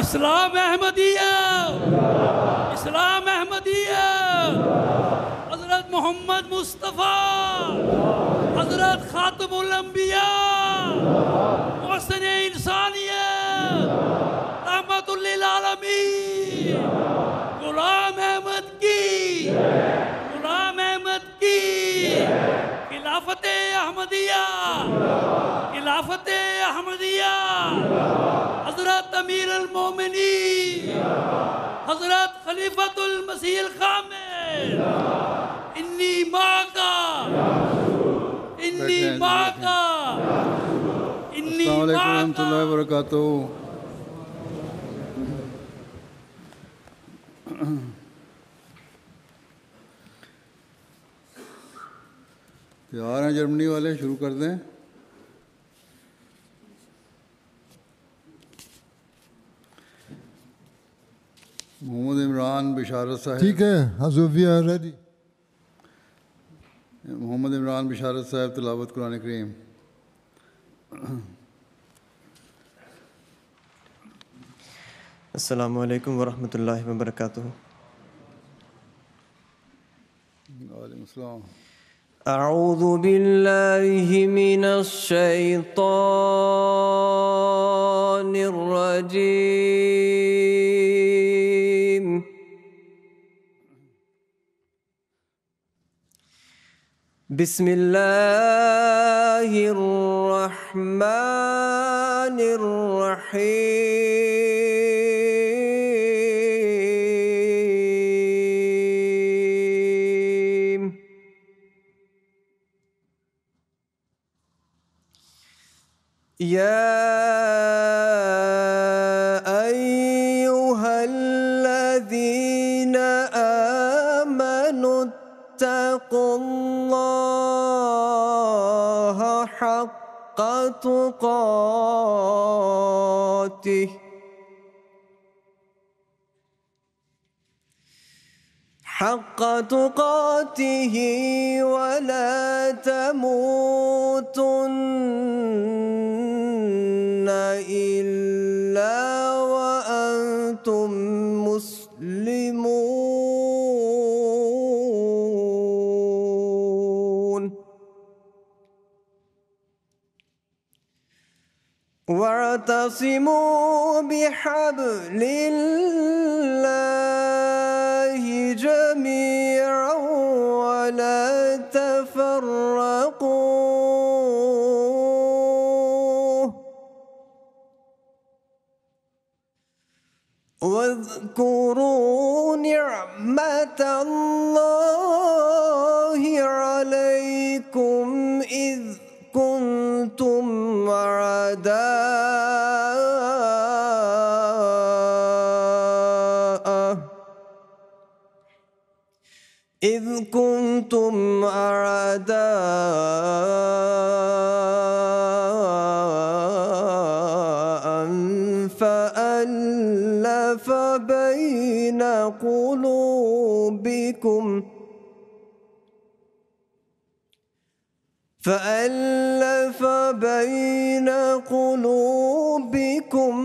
इस्लाम अहमदिया, इस्लाम अहमदिया, हजरत मोहम्मद मुस्तफ़ा, हजरत खातमुल अंबिया, मुहसिने इंसानियत, रहमतुल लिल आलमीन, गुलाम अहमद की, गुलाम अहमद की खिलाफते अहमदिया, खिलाफते अहमदिया, हजरत अमीर अल मोमिनीन, हजरत खलीफतुल मसीह अल कामिल, इन्नी माँ का, इन्नी माँ का, इन्नी अस्सलाम वालेकुम माँ का। रहमतुल्लाहि व बरकातुहू। तैयार हैं जर्मनी वाले? शुरू कर दें। मोहम्मद इमरान बिशारत साहब। ठीक है, also we are ready. Mohammad इमरान बिशारत साहब तिलावत कुरान करीम। अस्सलामु अलैकुम वरहमतुल्लाहि वबरकातुहू। वालेकुम अस्सलाम। अऊज़ु बिल्लाहि मिनश शैतानिर रजीम। बिस्मिल्लाहिर रहमानिर रहीम। या अय्युहल्लज़ीना आमनुत्तक़ुल्लाहा हक़्क़ तुक़ातिह حق تقاته ولا تموتن إلا وأنتم مسلمون واعتصموا بحبل الله جميعا ولا تفرقوا واذكروا نعمة الله عليكم إذ كنتم أعداء فألف بين قلوبكم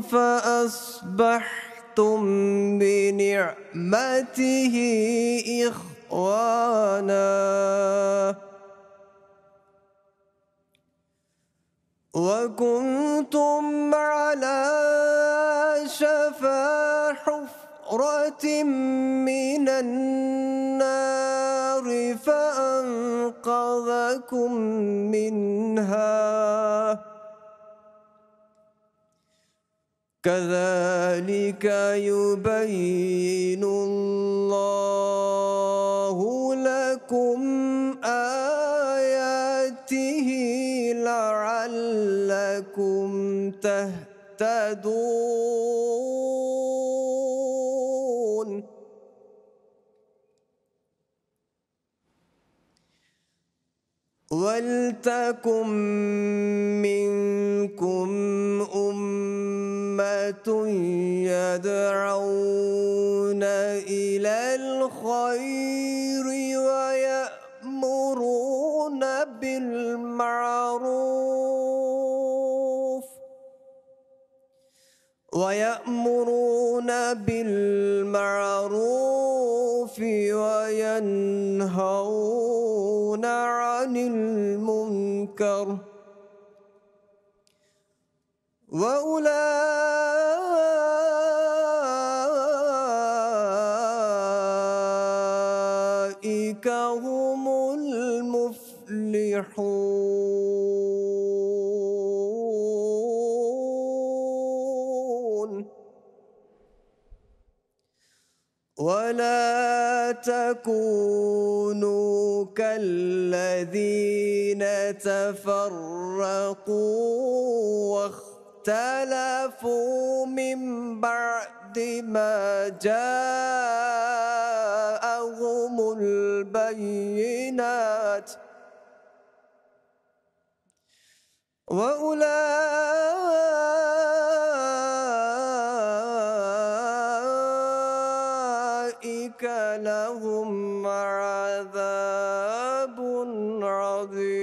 فأصبحتم بنعمته إخوانا وكنتم على شفا حفرة من النار فأنقذكم منها كذلك يبين الله لكم آياته لعلكم تهتدون ولتكن منكم أمة يدعون إلى الخير ويأمرون بالمعروف ويأمرون بالمعروف وينهون عن المنكر وأولئك هم المفلحون ولا تكونوا كالذين تفرقوا واختلفوا من بعد ما جاءهم البينات وأولئك لهم عذاب عظيم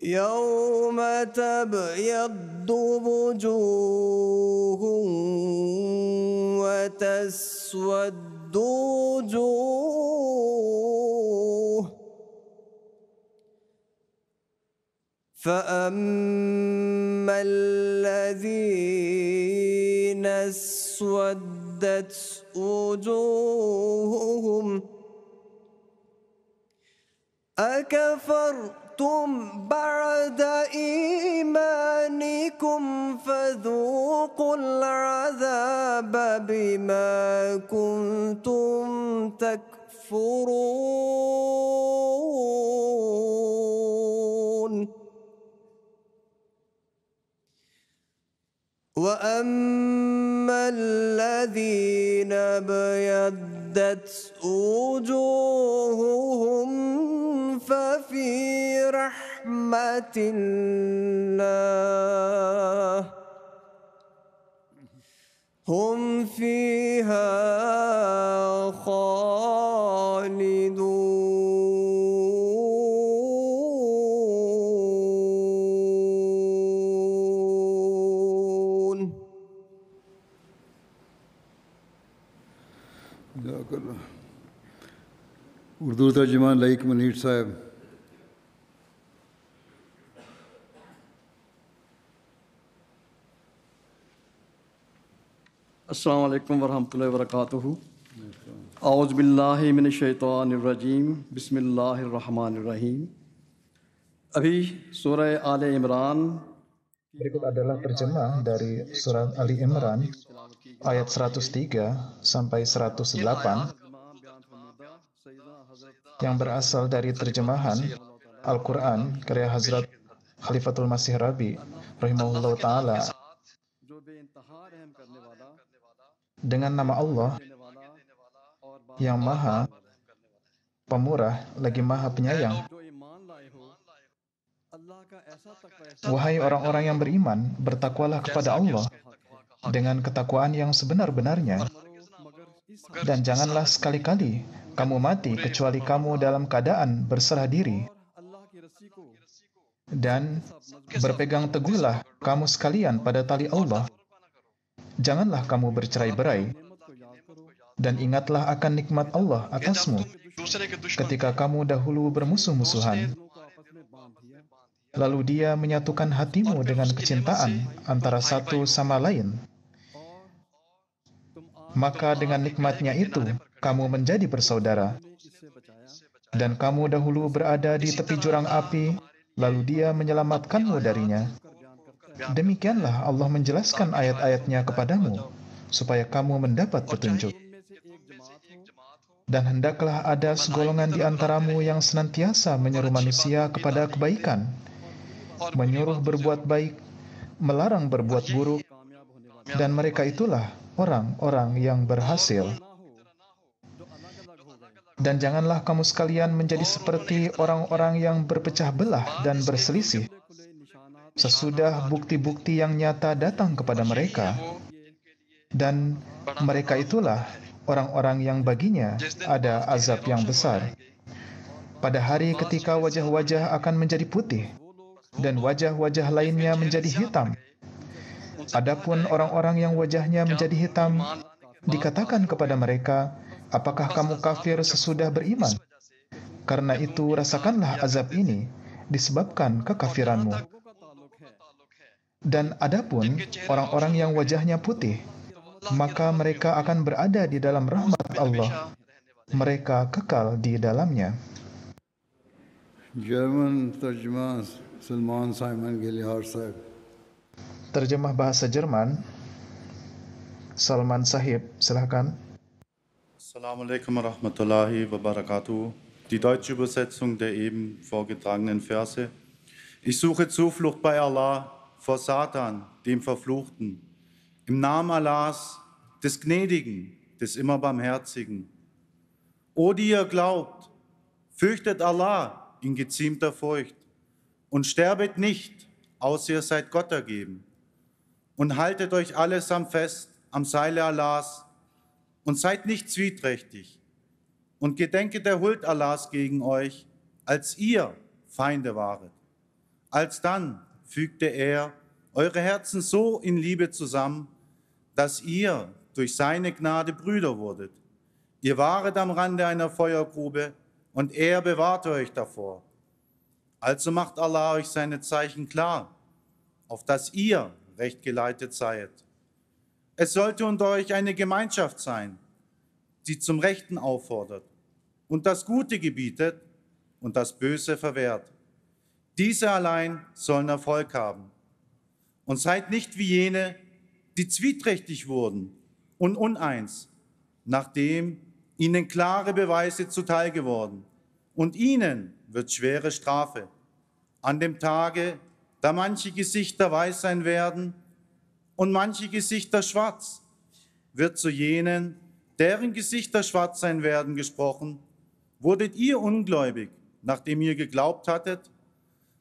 يوم تبيض وجوه وتسود وجوه فأما الذين اسودت وجوههم أكفرتم بعد إيمانكم فذوقوا العذاب بما كنتم تكفرون وأما الذين ابيضت وجوههم ففي رحمة الله هم فيها خالدون जज़ाकल्लाह। उर्दू तर्जुमा लाइक मनीर साहब। अस्सलाम वालेकुम वरहमतुल्लाहि वबरकातुहू। औज़ु बिल्लाहि मिनश शैतानिर रजीम, बिस्मिल्लाहिर रहमानिर रहीम। अभी सूरह आले Imran Berikut adalah terjemah dari surat Ali Imran ayat 103 sampai 108 yang berasal dari terjemahan Al-Quran karya Hazrat Khalifatul Masih Rabi rahimahullah ta'ala. Dengan nama Allah yang maha pemurah lagi maha penyayang. Wahai orang-orang yang beriman, bertakwalah kepada Allah dengan ketakwaan yang sebenar-benarnya. Dan janganlah sekali-kali kamu mati kecuali kamu dalam keadaan berserah diri. Dan berpegang teguhlah kamu sekalian pada tali Allah. Janganlah kamu bercerai-berai. Dan ingatlah akan nikmat Allah atasmu ketika kamu dahulu bermusuh-musuhan. Lalu Dia menyatukan hatimu dengan kecintaan antara satu sama lain. Maka dengan nikmatnya itu, kamu menjadi bersaudara. Dan kamu dahulu berada di tepi jurang api, lalu Dia menyelamatkanmu darinya. Demikianlah Allah menjelaskan ayat-ayatnya kepadamu, supaya kamu mendapat petunjuk. Dan hendaklah ada segolongan di antaramu yang senantiasa menyeru manusia kepada kebaikan, menyuruh berbuat baik, melarang berbuat buruk, dan mereka itulah orang-orang yang berhasil. Dan janganlah kamu sekalian menjadi seperti orang-orang yang berpecah belah dan berselisih, sesudah bukti-bukti yang nyata datang kepada mereka. Dan mereka itulah orang-orang yang baginya ada azab yang besar. pada hari ketika wajah-wajah akan menjadi putih dan wajah-wajah lainnya menjadi hitam. Adapun orang-orang yang wajahnya menjadi hitam, dikatakan kepada mereka, apakah kamu kafir sesudah beriman? Karena itu rasakanlah azab ini disebabkan kekafiranmu. Dan adapun orang-orang yang wajahnya putih, maka mereka akan berada di dalam rahmat Allah. Mereka kekal di dalamnya. German तर्जमा सलमान साइमन गिलिहार साहब. Terjemah bahasa Jerman, Salman Sahib, silakan. Assalamu alaikum warahmatullahi wabarakatuh. Die deutsche Übersetzung der eben vorgetragenen Verse. Ich suche Zuflucht bei Allah vor Satan, dem Verfluchten. Im Namen Allahs, des Gnädigen, des immer Barmherzigen. O die ihr glaubt, fürchtet Allah in geziemter Furcht und sterbet nicht, außer ihr seid Gott ergeben. Und haltet euch allesamt fest am Seile Allahs und seid nicht zwiehträchtig und gedenket der Huld Allahs gegen euch, als ihr Feinde waret. Alsdann fügte er eure Herzen so in Liebe zusammen, dass ihr durch seine Gnade Brüder wurdet. Ihr waret am Rande einer Feuergrube und er bewahrte euch davor. Also macht Allah euch seine Zeichen klar, auf dass ihr recht geleitet seid. Es sollte unter euch eine Gemeinschaft sein, die zum Rechten auffordert und das Gute gebietet und das Böse verwehrt. Diese allein sollen Erfolg haben. Und seid nicht wie jene, die zwiehträchtig wurden und uneins, nachdem ihnen klare Beweise zuteil geworden. Und ihnen wird schwere Strafe. An dem Tage, da manche Gesichter weiß sein werden und manche Gesichter schwarz, wird zu jenen, deren Gesichter schwarz sein werden, gesprochen. Wurdet ihr ungläubig, nachdem ihr geglaubt hattet?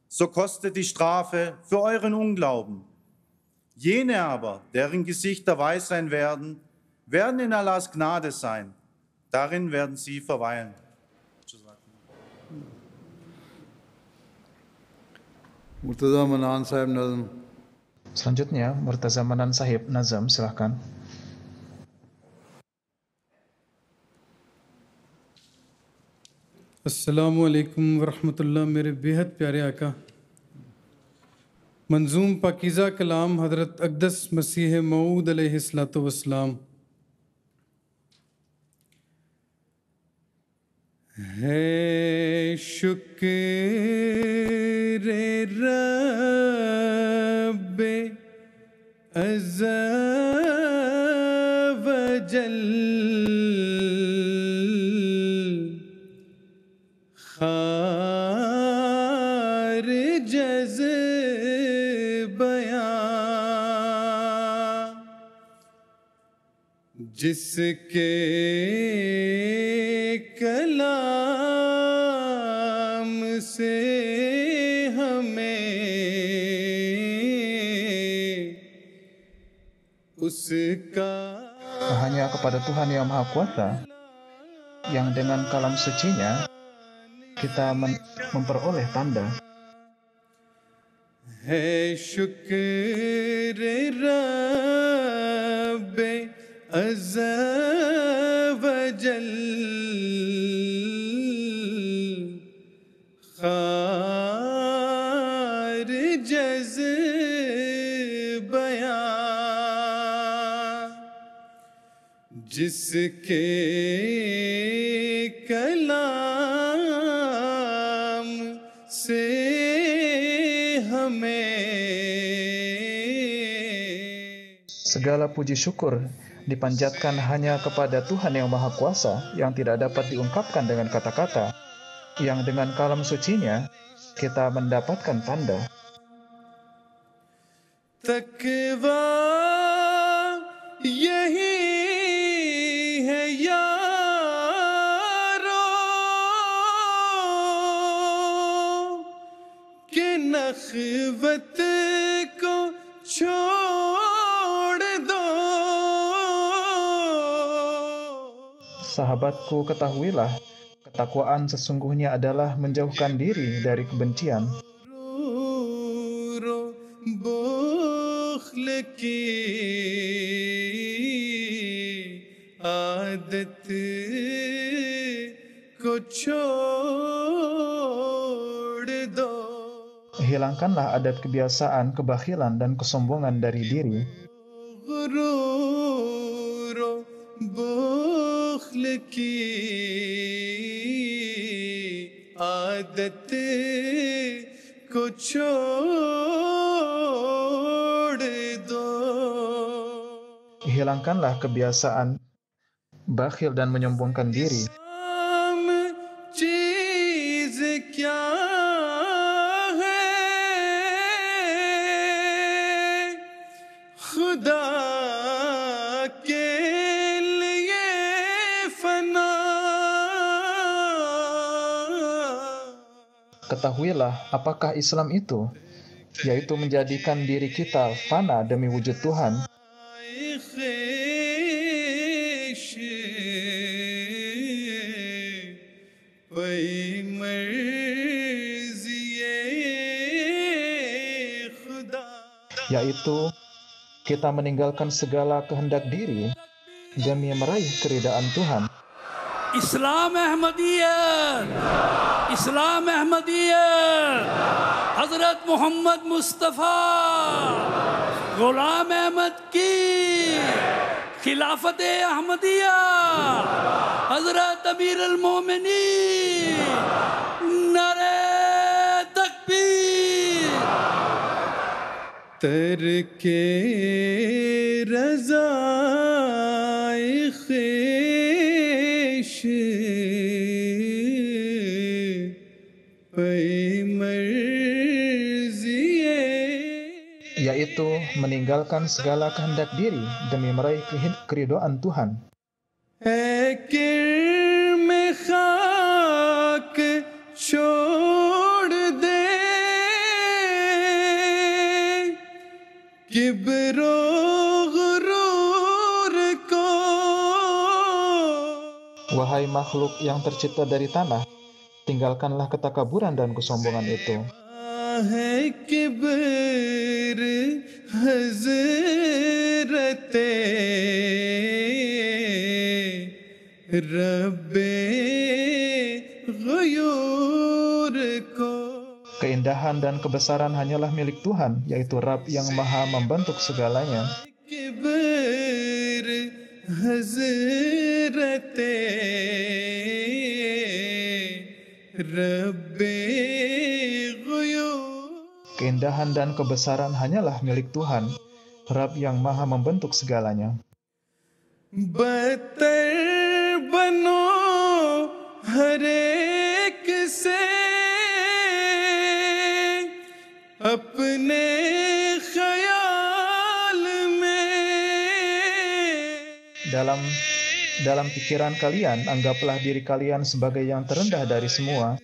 So kostet die Strafe für euren Unglauben. Jene aber, deren Gesichter weiß sein werden, werden in Allahs Gnade sein. Darin werden sie verweilen. Murtaza मनान साहब नज़म. Selanjutnya, Murtaza Manan Sahib Nazam, silakan. अस्सलामु अलैकुम वरहमतुल्लाह. मेरे बेहद प्यारे आका, मंजूम पाकीज़ा कलाम हज़रत अक़दस मसीह मऊद अलैहिस्सलातु वस्सलाम. है शुक्र रब्बे अज़्ज़ा वजल खारिज अज़ बयां, जिसके कलाम से हमें उसका. Hanya kepada Tuhan yang Maha Kuasa, yang dengan kalam sucinya kita memperoleh tanda. है शुक्र रब्बे अज़्ज़ा वजल खारिज अज़ बयां, जिसके कलाम से Segala puji syukur dipanjatkan hanya kepada Tuhan yang Maha Kuasa, yang tidak dapat diungkapkan dengan kata-kata, yang dengan kalam sucinya kita mendapatkan tanda. तकवा यही है यारो कि नख़वत को छोड़ दो. Sahabatku, ketahuilah, Ketakwaan sesungguhnya adalah menjauhkan diri dari kebencian. Hilangkanlah adat kebiasaan, kebakhilan, dan kesombongan dari diri. Hilangkanlah kebiasaan bakhil dan menyombongkan diri. Ketahuilah apakah Islam itu, yaitu menjadikan diri kita fana demi wujud Tuhan. Yaitu kita meninggalkan segala kehendak diri demi meraih keridaan Tuhan. इस्लाम अहमदियत, इस्लाम अहमदियत, हजरत मोहम्मद मुस्तफ़ा गुलाम अहमद की खिलाफत अहमदिया, हजरत अमीर अल-मोमिनीन, नारे तकबीर। तरके रज़ाए ख़ेश yaitu meninggalkan segala kehendak diri demi meraih keridhaan Tuhan. Wahai makhluk yang tercipta dari tanah, tinggalkanlah ketakaburan dan kesombongan itu. Keindahan dan kebesaran hanyalah milik Tuhan, yaitu Rabb yang Maha membentuk segalanya. Keindahan dan kebesaran hanyalah milik Tuhan, Rabb yang Maha membentuk segalanya. Dalam pikiran kalian, anggaplah diri kalian sebagai yang terendah dari semua.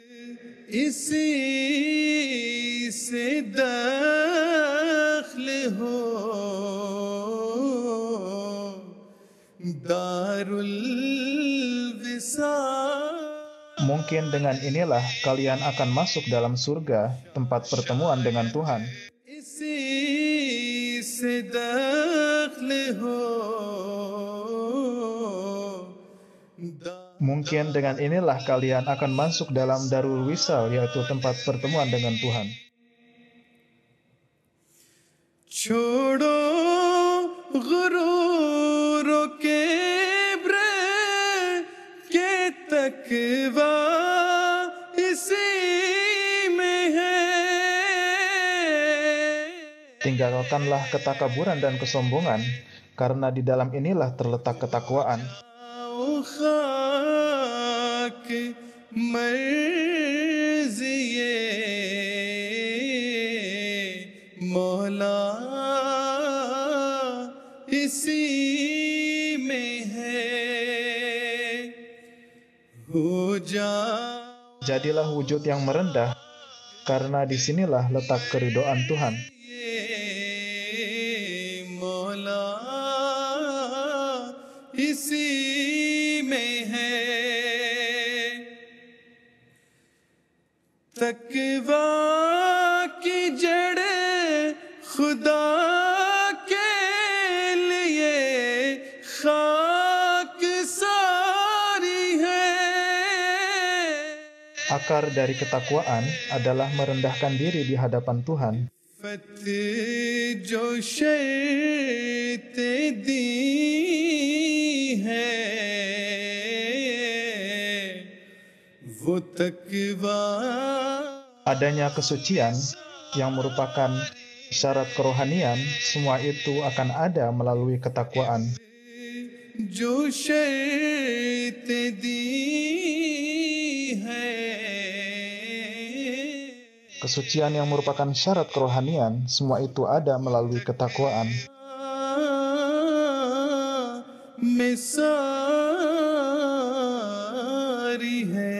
Mungkin dengan inilah kalian akan masuk dalam surga, tempat pertemuan dengan Tuhan. Mungkin dengan inilah kalian akan masuk dalam Darul Wisal, yaitu tempat pertemuan dengan Tuhan. Tinggalkanlah ketakaburan dan kesombongan, karena di dalam inilah terletak ketakwaan. Jadilah wujud yang merendah, karena disinilah letak keridhaan Tuhan. खुदा के लिए खाक सारी है. Akar dari ketakwaan adalah merendahkan diri di hadapan Tuhan. फतेह जो शर्ते दी है वो तकवा. Adanya kesucian yang merupakan syarat kerohanian, semua itu akan ada melalui ketakwaan. जो शर्ते दी है Kesucian yang merupakan syarat kerohanian, semua itu ada melalui ketakwaan. मिसारी है.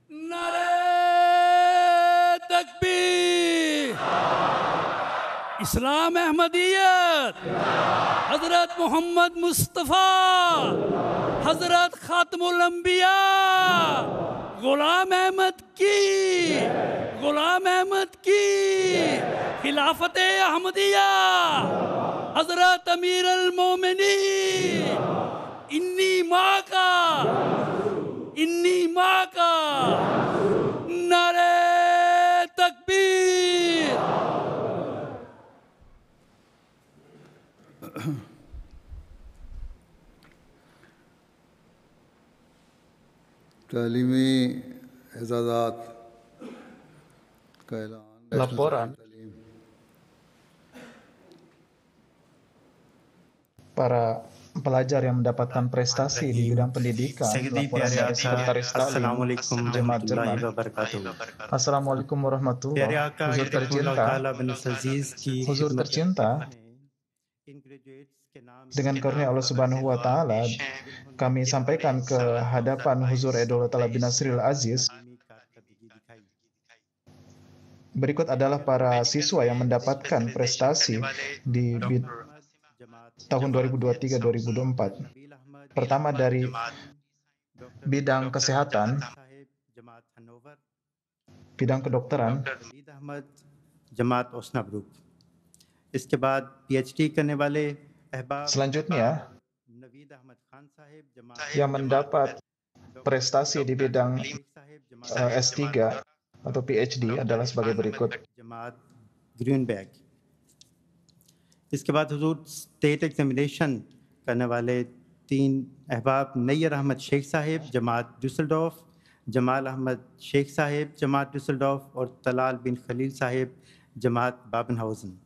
नारे तकबीर. इस्लाम अहमदियत हजरत मोहम्मद मुस्तफ़ा हजरत खातमुल अंबिया गुलाम अहमद की खिलाफत अहमदिया हजरत अमीर अल मोमिनीन इन्नी माँ का नारे तकबीर. तालीमी एजाज़ात का ऐलान. Laporan para pelajar yang mendapatkan prestasi di bidang pendidikan. Laporan dari Sekretaris Ta'lim Jemaat Jerman. Assalamualaikum warahmatullahi wabarakatuh. Huzur tercinta, dengan karunia Allah Subhanahu wa Ta'ala, kami sampaikan ke hadapan Huzur Edaullah Ta'ala bin Nasril Aziz. Berikut adalah para siswa yang mendapatkan prestasi di tahun 2023-2024. Pertama dari bidang kesehatan, bidang kedokteran, जमात ओस्नाब्रुक. इसके बाद PhD करने वाले अहबाब selanjutnya yang mendapat prestasi di bidang S3 atau PhD adalah sebagai berikut. जमात ग्रीनबैग. इसके बाद हुजूर state examination करने वाले 3 अहबाब नैयर अहमद शेख साहिब जमात डुसलडॉफ, जमाल अहमद शेख साहिब जमात डुसलडॉफ और तलाल बिन खलील साहिब जमात बाबनहाउजन.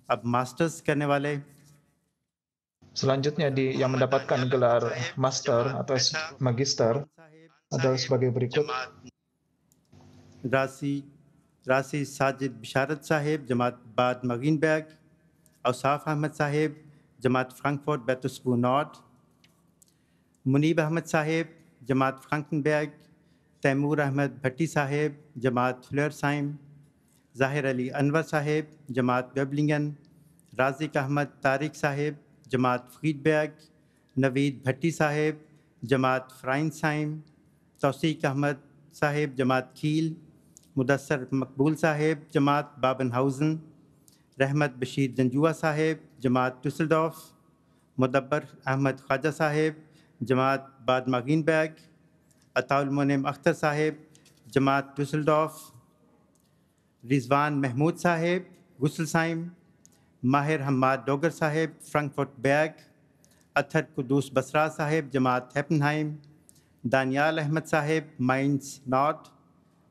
अब मास्टर्स करने वाले Selanjutnya yang mendapatkan gelar master atau magister adalah sebagai berikut. रासी साजिद बिशारत साहिब जमात बाद मगीनबैग, औसाफ अहमद साहिब जमात फ्रैंकफर्ट बैतुस्बू नॉर्थ, मुनीब अहमद साहिब जमात फ्रैंकनबर्ग, तैमूर अहमद भट्टी साहिब जमात फ्लेयरसाइम, ज़ाहिर अली अनवर साहिब जमात गबलिंगन, राजिक अहमद तारिक साहिब जमात फ्रीडबर्ग, नवीद भट्टी साहिब जमात फ्राइनसाइम, तौसीक अहमद साहिब जमात कील, मुदस्सर मकबूल साहिब जमात बाबनहाउजन, रहमत बशीर जंजुआ साहिब जमात डुसलडॉफ, मुदब्बर अहमद ख्वाजा साहिब जमात बाद मागिनबर्ग, अताउल मुनीम अख्तर साहिब जमात डुसलडॉफ, रिजवान महमूद साहिब गुसलसाइम, माहिर हम्माद डोगर साहिब फ्रैंकफर्ट बैग, अथर कुदूस बसरा साहिब जमात हेपनहाइम, दानियाल अहमद साहिब माइंस नॉर्थ,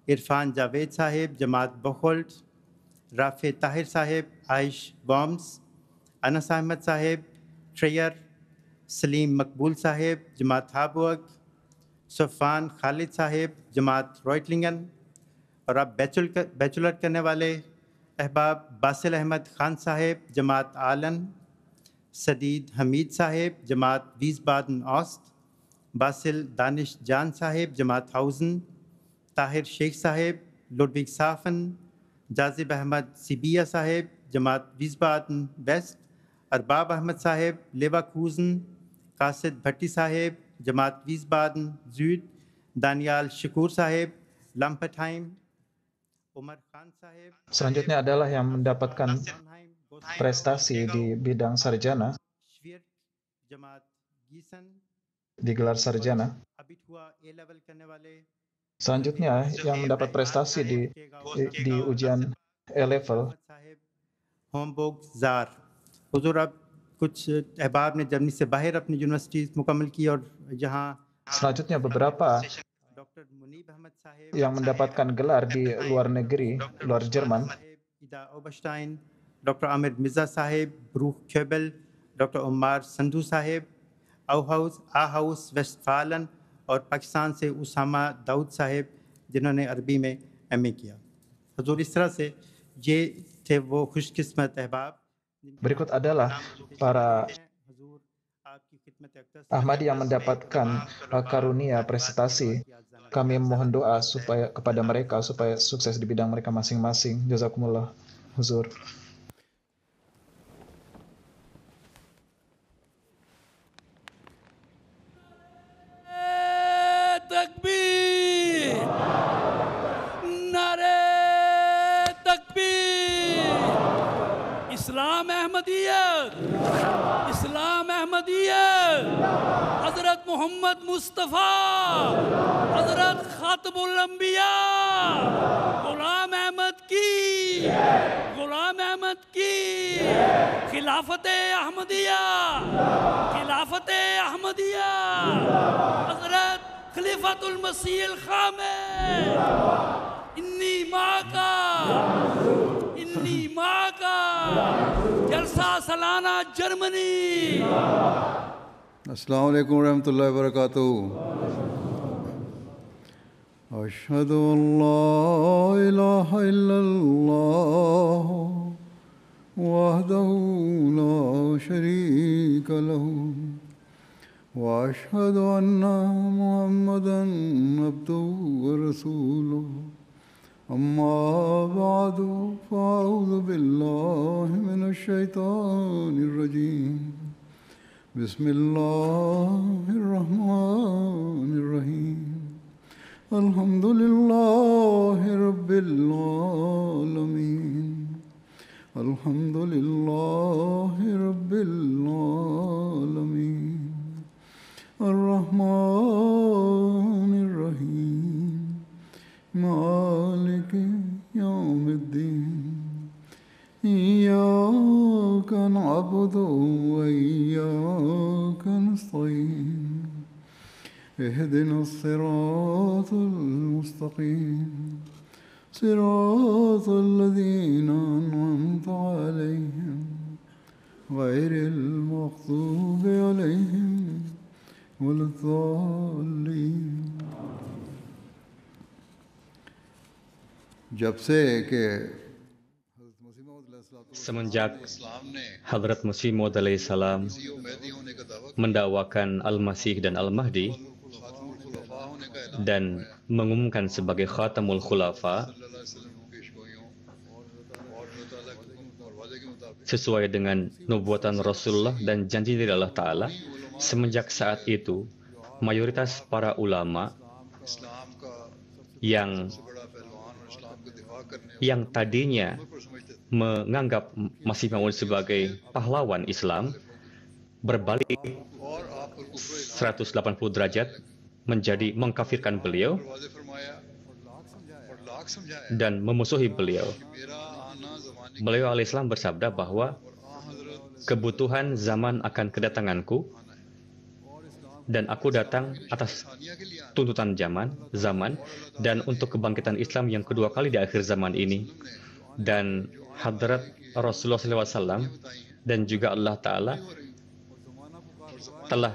इरफान जावेद साहिब जमात बोखोल्ट, राफे ताहिर साहिब आइश बॉम्स, अनस अहमद साहिब ट्रेयर, सलीम मकबूल साहिब जमात हाबुअग, सफ़ान खालिद साहिब जमात रॉयटलिंगन. और अब बैचलर करने वाले अहबाब बासिल अहमद ख़ान साहिब जमात आलन, सदीद हमीद साहिब जमात वीसबादन ऑस्ट, बासिल दानिश जान साहिब जमात हाउजन, ताहिर शेख साहिब लुडविग साफन, जाजिब अहमद सिबिया साहिब जमात वीसबादन वेस्ट, अरबाब अहमद साहिब लेवाकूजन, कासिद भट्टी साहिब जमात वीसबादन जूद, दानियाल शकूर साहिब लम्पटहाइम, Umar Khan Sahib, Selanjutnya adalah yang mendapatkan prestasi di bidang sarjana, Shvir Jamaat Gisan, digelar sarjana. अभी हुआ A level करने वाले Selanjutnya yang mendapat prestasi di ujian A-level, Sahib होमबोग जार हुजूर अब कुछ अहबाब ने जर्मनी से बाहर अपनी यूनिवर्सिटीज मुकम्मल की और यहाँ selanjutnya beberapa doctor Munib Ahmad sahib yang mendapatkan gelar di luar negeri, luar Jerman, Idar Oberstein, doctor Amir Mirza sahib, ब्रूक खेबल, डॉक्टर उमार संधू साहिब, आ हाउस वेस्टफालन और पाकिस्तान से उसामा दाऊद साहिब जिन्होंने अरबी में MA किया। हुजूर इस तरह से ये थे वो खुशकिस्मत अहबाब। berikut adalah para Ahmadi yang mendapatkan karunia prestasi. Kami mohon doa supaya kepada mereka supaya sukses di bidang mereka masing-masing. Jazakumullah, Huzur. तकबीर, नारे तकबीर। इस्लाम अहमदियत, इस्लाम अहमदियत, हजरत मोहम्मद मुस्तफ़ा, हजरत खातमुल अंबिया, गुलाम अहमद की, गुलाम अहमद की, खिलाफत अहमदिया, खिलाफत अहमदिया, हजरत खलीफतुल मसीह अल खामिद, इन्नी माँ का, इन्नी माँ का, जलसा सालाना जर्मनी। अस्सलाम वालेकुम रहमतुल्लाहि व बरकातुहू। अशहदु अल्ला इलाहा इल्लल्लाह वहदहू ला शरीका लहू व अशहदु अन्ना मुहम्मदन अब्दुहू व रसूलुहू। अम्मा बादु फ़अऊज़ु बिल्लाहि मिनश शैतानिर रजीम। बिस्मिल्लाहिर रहमानिर रहीम। अल्हम्दुलिल्लाहि रब्बिल आलमीन। अल्हम्दुलिल्लाहि रब्बिल आलमीन। अर्रहमानिर रहीम। मालिक यौमिद्दीन। इय्याका नअबुदु व इय्याका नस्तईन। اهدنا الصراط المستقيم صراط الذين أنعمت عليهم غير المغضوب عليهم ولا الضالين. जब से कि semenjak Hadrat Masih Maud alaihissalam mendakwakan Al-Masih dan Al-Mahdi dan mengumumkan sebagai Khatamul Khulafa sesuai dengan nubuatan Rasulullah dan janji dari Allah Ta'ala. Semenjak saat itu, mayoritas para ulama yang tadinya menganggap Masih Maud sebagai pahlawan Islam berbalik 180 derajat menjadi mengkafirkan beliau dan memusuhi beliau. Beliau alaihissalam bersabda bahwa kebutuhan zaman akan kedatanganku dan aku datang atas tuntutan zaman dan untuk kebangkitan Islam yang kedua kali di akhir zaman ini. Dan Hadrat Rasulullah SAW dan juga Allah Ta'ala telah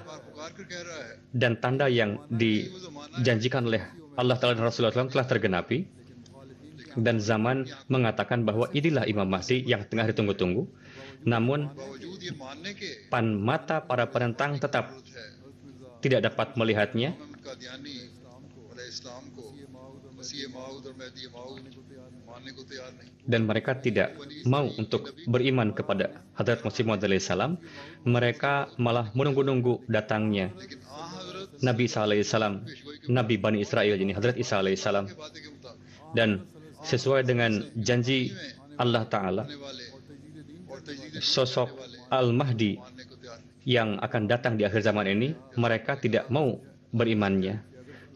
dan tanda yang dijanjikan oleh Allah Ta'ala dan Rasulullah SAW telah tergenapi dan zaman mengatakan bahwa inilah Imam Mahdi yang tengah ditunggu-tunggu. Namun mata para penentang tetap tidak dapat melihatnya dan mereka tidak mau untuk beriman kepada Hadrat Masih Maud alaihissalam. Mereka malah menunggu-nunggu datangnya Nabi Isa alaihissalam, Nabi Bani Israel ini, Hadrat Isa alaihissalam. Dan sesuai dengan janji Allah Ta'ala, sosok Al-Mahdi yang akan datang di akhir zaman ini, mereka tidak mau berimannya.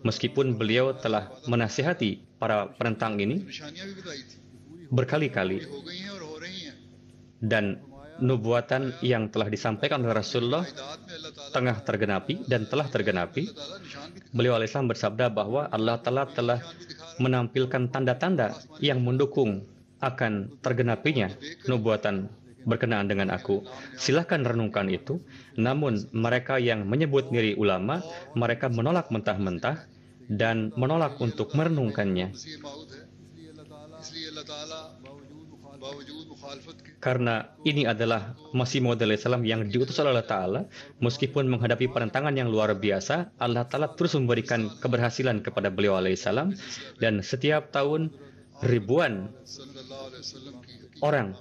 Meskipun beliau telah menasihati para penentang ini berkali-kali, dan nubuatan yang telah disampaikan oleh Rasulullah tengah tergenapi dan telah tergenapi. Beliau alaihissalam bersabda bahwa Allah Ta'ala telah menampilkan tanda-tanda yang mendukung akan tergenapinya nubuatan berkenaan dengan aku. Silahkan renungkan itu. Namun mereka yang menyebut diri ulama, mereka menolak mentah-mentah dan menolak untuk merenungkannya. Karena ini adalah Masih Maud alaihissalam yang diutus oleh Allah Ta'ala, meskipun menghadapi penentangan yang luar biasa, Allah Ta'ala terus memberikan keberhasilan kepada beliau alaihissalam, dan setiap tahun ribuan orang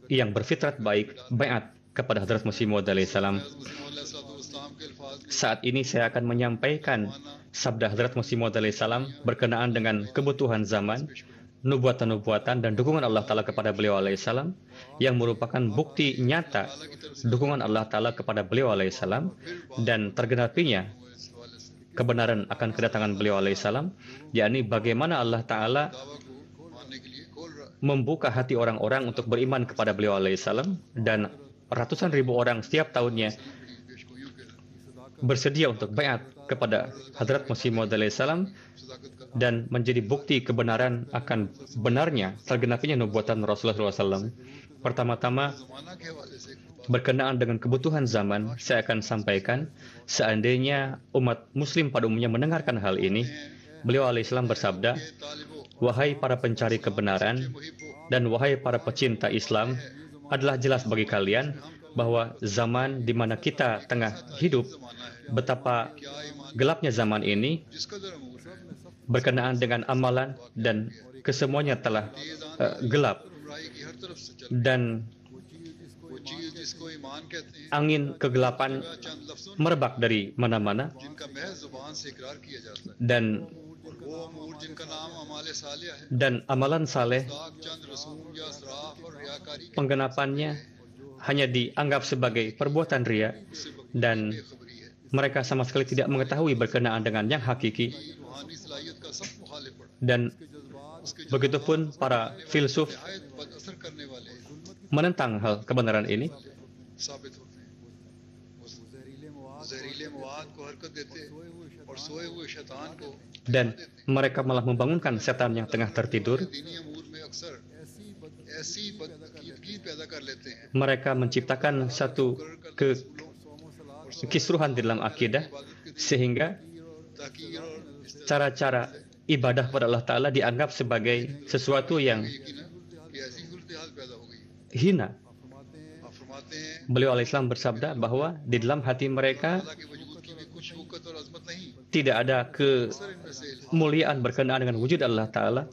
yang berfitrat baik baiat kepada Hadrat Masih Maud alaihissalam. Saat ini saya akan menyampaikan sabda Hadrat Masih Maud alaihissalam berkenaan dengan kebutuhan zaman, nubuatan-nubuatan dan dukungan Allah Ta'ala kepada beliau alaihissalam, yang merupakan bukti nyata dukungan Allah Ta'ala kepada beliau alaihissalam dan tergenapinya kebenaran akan kedatangan beliau alaihissalam, yakni bagaimana Allah Ta'ala membuka hati orang-orang untuk beriman kepada beliau alaihissalam, dan ratusan ribu orang setiap tahunnya bersedia untuk baiat kepada Hadrat Masih Maud alaihissalam, dan menjadi bukti kebenaran akan benarnya tergenapinya nubuatan Rasulullah SAW. Pertama-tama, berkenaan dengan kebutuhan zaman, saya akan sampaikan, seandainya umat muslim pada umumnya mendengarkan hal ini, beliau alaihissalam bersabda, wahai para pencari kebenaran dan wahai para pecinta Islam, adalah jelas bagi kalian bahwa zaman di mana kita tengah hidup, betapa gelapnya zaman ini berkenaan dengan amalan, dan kesemuanya telah gelap, dan angin kegelapan merebak dari mana-mana, dan amalan saleh penggenapannya hanya dianggap sebagai perbuatan ria, dan mereka sama sekali tidak mengetahui berkenaan dengan yang hakiki. Dan begitupun para filsuf menentang hal kebenaran ini, dan mereka malah membangunkan setan yang tengah tertidur. Mereka menciptakan satu kekisruhan di dalam akidah, sehingga cara-cara ibadah kepada Allah Ta'ala dianggap sebagai sesuatu yang hina. Beliau alaihissalam bersabda bahwa di dalam hati mereka tidak ada kemuliaan berkenaan dengan wujud Allah Ta'ala.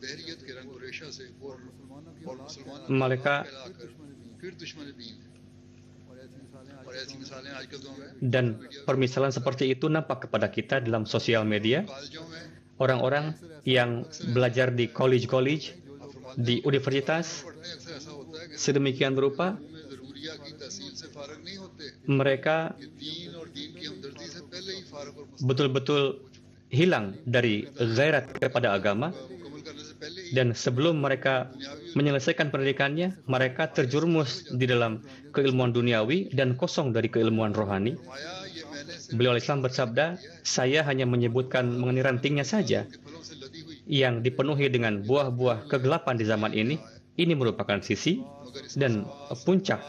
Mereka dan permisalan seperti itu nampak kepada kita dalam sosial media. Orang-orang yang belajar di college, di universitas, sedemikian rupa mereka betul-betul hilang dari gairat kepada agama, dan sebelum mereka menyelesaikan pendidikannya, mereka terjerumus di dalam keilmuan duniawi dan kosong dari keilmuan rohani. Beliau alaihissalam bersabda, saya hanya menyebutkan mengenai rantingnya saja yang dipenuhi dengan buah-buah kegelapan di zaman ini. Ini merupakan sisi dan puncak.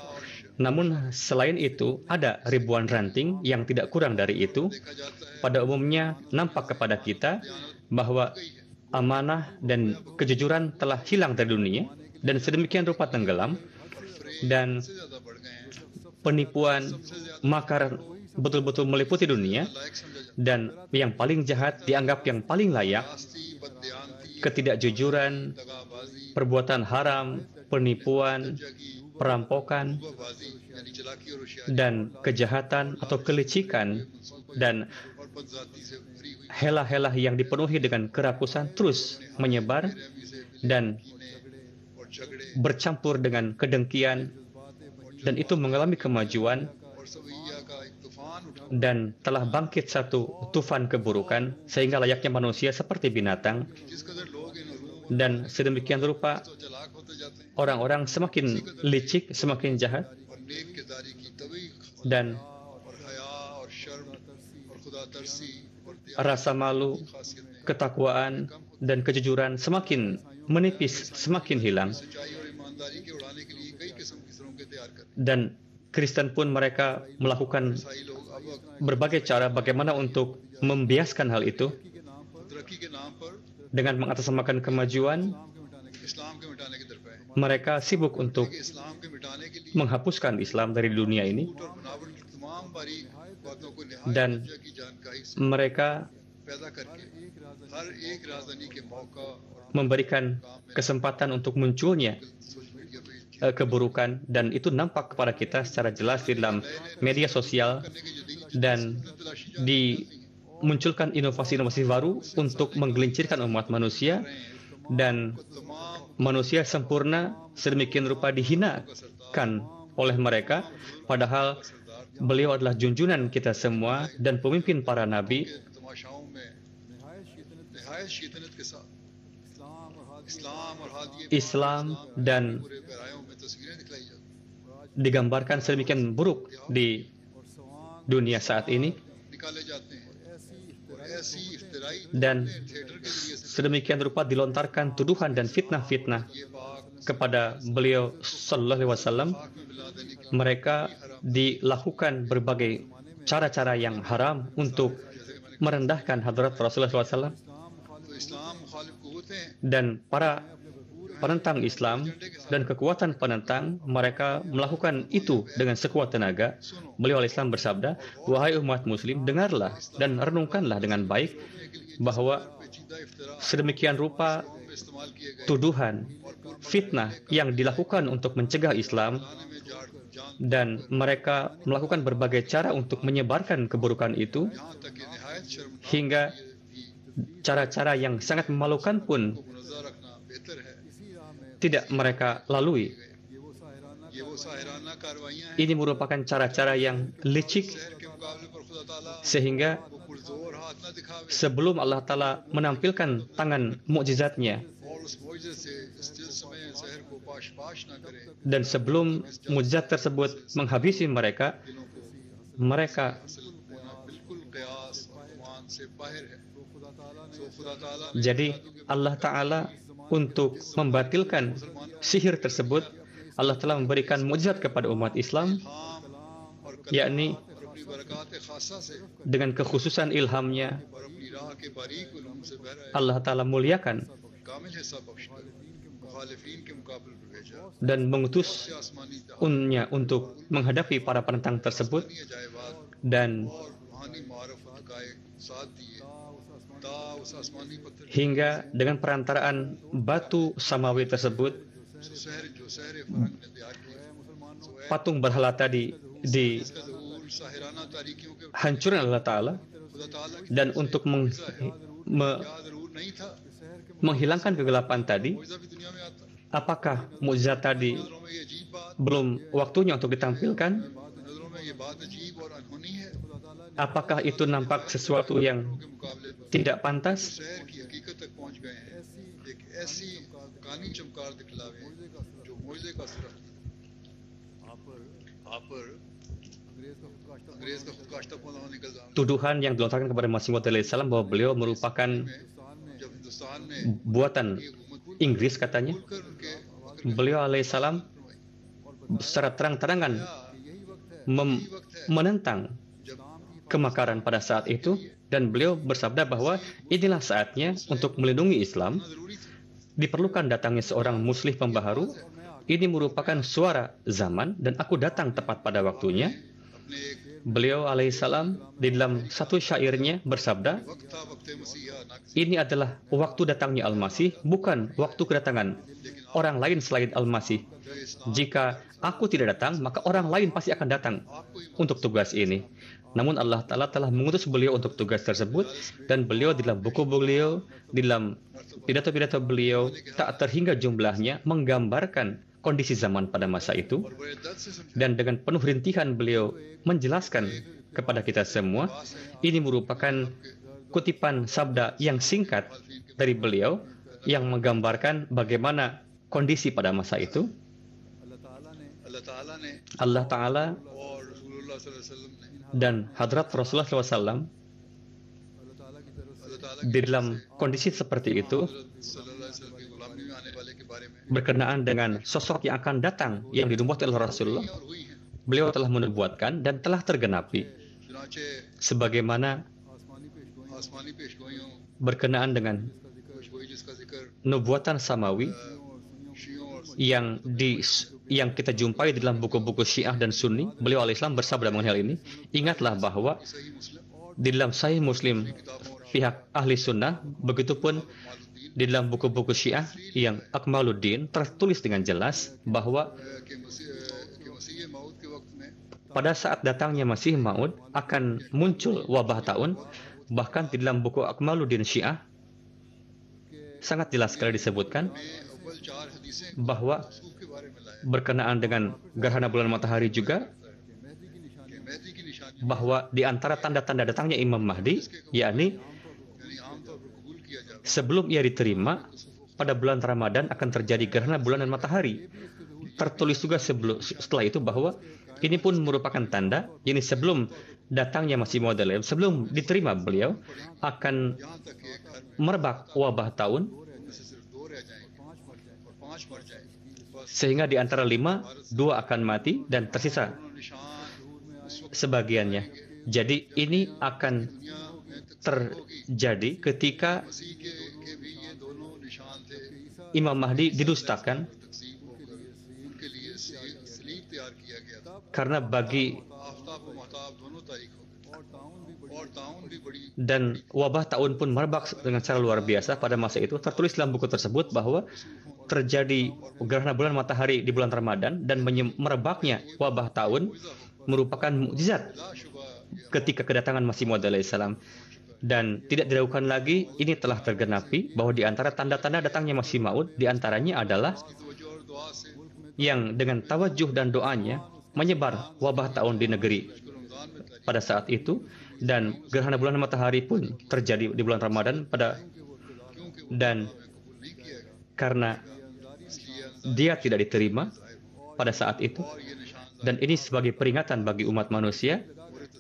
Namun selain itu, ada ribuan ranting yang tidak kurang dari itu. Pada umumnya nampak kepada kita bahwa amanah dan kejujuran telah hilang dari dunia, dan sedemikian rupa tenggelam, dan penipuan, makar betul-betul meliputi dunia, dan yang paling jahat dianggap yang paling layak. Ketidakjujuran, perbuatan haram, penipuan, perampokan, dan kejahatan atau kelicikan, dan helah-helah yang dipenuhi dengan kerakusan terus menyebar, dan bercampur dengan kedengkian, dan itu mengalami kemajuan dan telah bangkit satu tufan keburukan sehingga layaknya manusia seperti binatang, dan sedemikian rupa orang-orang semakin licik, semakin jahat, dan rasa malu, ketakwaan, dan kejujuran semakin menipis, semakin hilang. Dan Kristen pun mereka melakukan berbagai cara bagaimana untuk membiaskan hal itu dengan mengatasnamakan kemajuan. Mereka sibuk untuk menghapuskan Islam dari dunia ini, dan mereka memberikan kesempatan untuk munculnya keburukan, dan itu nampak kepada kita secara jelas di dalam media sosial, dan dimunculkan inovasi-inovasi baru untuk menggelincirkan umat manusia, dan manusia sempurna sedemikian rupa dihinakan oleh mereka, padahal beliau adalah junjungan kita semua dan pemimpin para nabi. Islam dan digambarkan sedemikian buruk di dunia saat ini, dan sedemikian rupa dilontarkan tuduhan dan fitnah-fitnah kepada beliau sallallahu alaihi wasallam. Mereka dilakukan berbagai cara-cara yang haram untuk merendahkan hadrat Rasulullah SAW, dan para penentang Islam dan kekuatan penentang mereka melakukan itu dengan sekuat tenaga. Beliau Al-Islam bersabda, "Wahai umat muslim, dengarlah dan renungkanlah dengan baik bahwa sedemikian rupa tuduhan, fitnah yang dilakukan untuk mencegah Islam, dan mereka melakukan berbagai cara untuk menyebarkan keburukan itu, hingga cara-cara yang sangat memalukan pun tidak mereka lalui. Ini merupakan cara-cara yang licik, sehingga sebelum Allah Ta'ala menampilkan tangan mukjizatnya, dan sebelum mukjizat tersebut menghabisi mereka, jadi Allah Ta'ala untuk membatalkan sihir tersebut, Allah telah memberikan mukjizat kepada umat Islam, yakni dengan kekhususan ilhamnya Allah Ta'ala muliakan dan mengutus unnya untuk menghadapi para penentang tersebut, dan hingga dengan perantaraan batu samawi tersebut, patung berhala tadi dihancurkan Allah Ta'ala, dan untuk menghilangkan kegelapan tadi. Apakah mukjizat tadi belum waktunya untuk ditampilkan? Apakah itu nampak sesuatu yang tidak pantas? Tuduhan yang dilontarkan kepada Masih Maud alaihissalam bahwa beliau merupakan buatan Inggris, katanya. Beliau alaihissalam secara terang-terangan menentang kemakaran pada saat itu, dan beliau bersabda bahwa inilah saatnya untuk melindungi Islam. Diperlukan datangnya seorang muslih pembaharu. Ini merupakan suara zaman, dan aku datang tepat pada waktunya. Beliau alaihissalam di dalam satu syairnya bersabda, ini adalah waktu datangnya Al-Masih, bukan waktu kedatangan orang lain selain Al-Masih. Jika aku tidak datang, maka orang lain pasti akan datang untuk tugas ini. Namun Allah Ta'ala telah mengutus beliau untuk tugas tersebut, dan beliau dalam buku beliau, dalam pidato-pidato beliau, tak terhingga jumlahnya menggambarkan kondisi zaman pada masa itu, dan dengan penuh rintihan beliau menjelaskan kepada kita semua. Ini merupakan kutipan sabda yang singkat dari beliau yang menggambarkan bagaimana kondisi pada masa itu. Allah Ta'ala dan Hadrat Rasulullah SAW di dalam kondisi seperti itu, berkenaan dengan sosok yang akan datang yang dinubuatkan oleh Rasulullah, beliau telah menubuatkan dan telah tergenapi sebagaimana berkenaan dengan nubuatan samawi yang kita jumpai di dalam buku-buku Syiah dan Sunni. Beliau alaihissalam bersabda mengenai hal ini, ingatlah bahwa di dalam Sahih Muslim pihak ahli sunnah, begitupun di dalam buku-buku Syiah yang Akmaluddin, tertulis dengan jelas bahwa pada saat datangnya Masih Maud akan muncul wabah taun. Bahkan di dalam buku Akmaluddin Syiah sangat jelas sekali disebutkan bahwa berkenaan dengan gerhana bulan matahari juga, bahwa di antara tanda-tanda datangnya Imam Mahdi, yakni sebelum ia diterima pada bulan Ramadan akan terjadi gerhana bulan dan matahari. Tertulis juga setelah itu bahwa ini pun merupakan tanda, yakni sebelum datangnya Masih Maud, sebelum diterima beliau, akan merebak wabah taun, sehingga di antara 5, 2 akan mati dan tersisa sebagiannya. Jadi ini akan terjadi ketika Imam Mahdi didustakan, karena bagi dan wabah taun pun merebak dengan cara luar biasa pada masa itu. Tertulis dalam buku tersebut bahwa terjadi gerhana bulan matahari di bulan Ramadan dan merebaknya wabah taun merupakan mukjizat ketika kedatangan Masih Maud alaihissalam. Dan tidak diragukan lagi, ini telah tergenapi bahwa di antara tanda-tanda datangnya Masih Maud, di antaranya adalah yang dengan tawajuh dan doanya menyebar wabah taun di negeri pada saat itu, dan gerhana bulan matahari pun terjadi di bulan Ramadan dan karena dia tidak diterima pada saat itu, dan ini sebagai peringatan bagi umat manusia,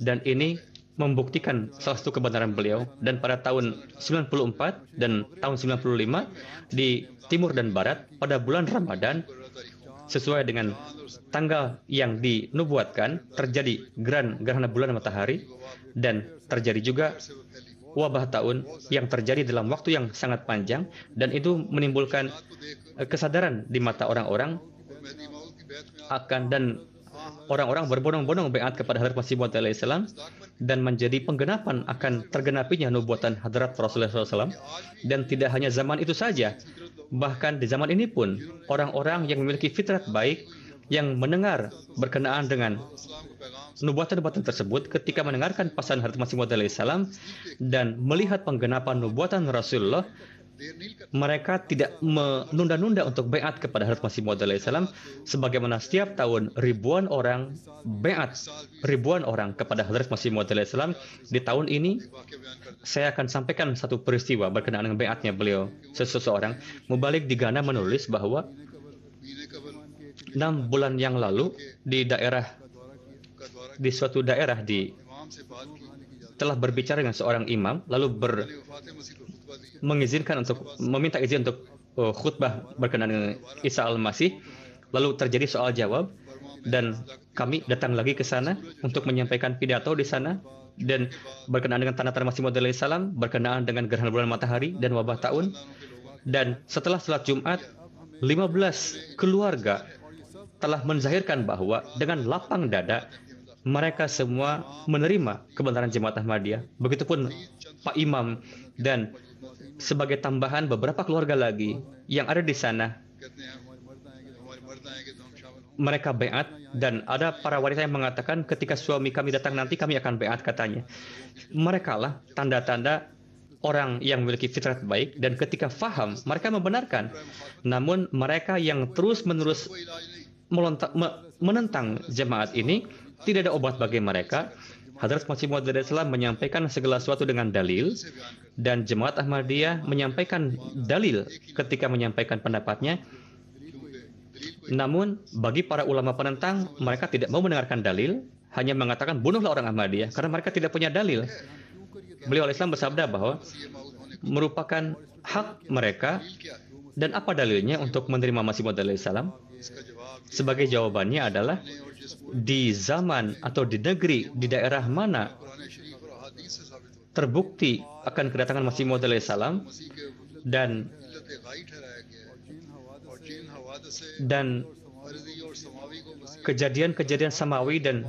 dan ini membuktikan salah satu kebenaran beliau. Dan pada tahun 94 dan tahun 95 di timur dan barat pada bulan Ramadan sesuai dengan tanggal yang dinubuatkan terjadi gerhana bulan matahari, dan terjadi juga wabah taun yang terjadi dalam waktu yang sangat panjang, dan itu menimbulkan kesadaran di mata orang-orang dan orang-orang berbondong-bondong baiat kepada Hadrat Masih Maud alaihissalam, dan menjadi penggenapan akan tergenapinya nubuatan Hadrat Rasulullah SAW. Dan tidak hanya zaman itu saja, bahkan di zaman ini pun orang-orang yang memiliki fitrat baik yang mendengar berkenaan dengan nubuatan-nubuatan tersebut, ketika mendengarkan pasaran Hadrat Masih Maud alaihissalam dan melihat penggenapan nubuatan Rasulullah, mereka tidak menunda-nunda untuk baiat kepada Hadrat Masih Maud alaihissalam, sebagaimana setiap tahun ribuan orang baiat, ribuan orang kepada Hadrat Masih Maud alaihissalam. Di tahun ini saya akan sampaikan satu peristiwa berkenaan dengan baiatnya beliau. Seseorang Mubalik di Ghana menulis bahwa 6 bulan yang lalu di suatu daerah telah berbicara dengan seorang imam, lalu meminta izin untuk khutbah berkenaan dengan Isa al-Masih. Lalu terjadi soal jawab, dan kami datang lagi ke sana untuk menyampaikan pidato di sana, dan berkenaan dengan tanda-tanda Masih Maud alaihissalam, berkenaan dengan gerhana bulan matahari dan wabah taun. Dan setelah salat Jumat, 15 keluarga telah menzahirkan bahwa dengan lapang dada mereka semua menerima kebenaran Jemaat Ahmadiyah. Begitupun Pak Imam, dan sebagai tambahan beberapa keluarga lagi yang ada di sana mereka beat, dan ada para wanita yang mengatakan ketika suami kami datang nanti kami akan beat katanya. Mereka lah tanda-tanda orang yang memiliki fitrat baik, dan ketika faham mereka membenarkan. Namun mereka yang terus-menerus menentang jemaat ini, tidak ada obat bagi mereka. Hadrat Masih Maud Islam menyampaikan segala sesuatu dengan dalil, dan jemaat Ahmadiyah menyampaikan dalil ketika menyampaikan pendapatnya. Namun bagi para ulama penentang, mereka tidak mau mendengarkan dalil, hanya mengatakan bunuhlah orang Ahmadiyah karena mereka tidak punya dalil. Beliau Islam bersabda bahwa merupakan hak mereka, dan apa dalilnya untuk menerima Masih Maud Islam? Sebagai jawabannya adalah di zaman atau di negeri, di daerah mana terbukti akan kedatangan Masih Maud Islam dan kejadian-kejadian samawi dan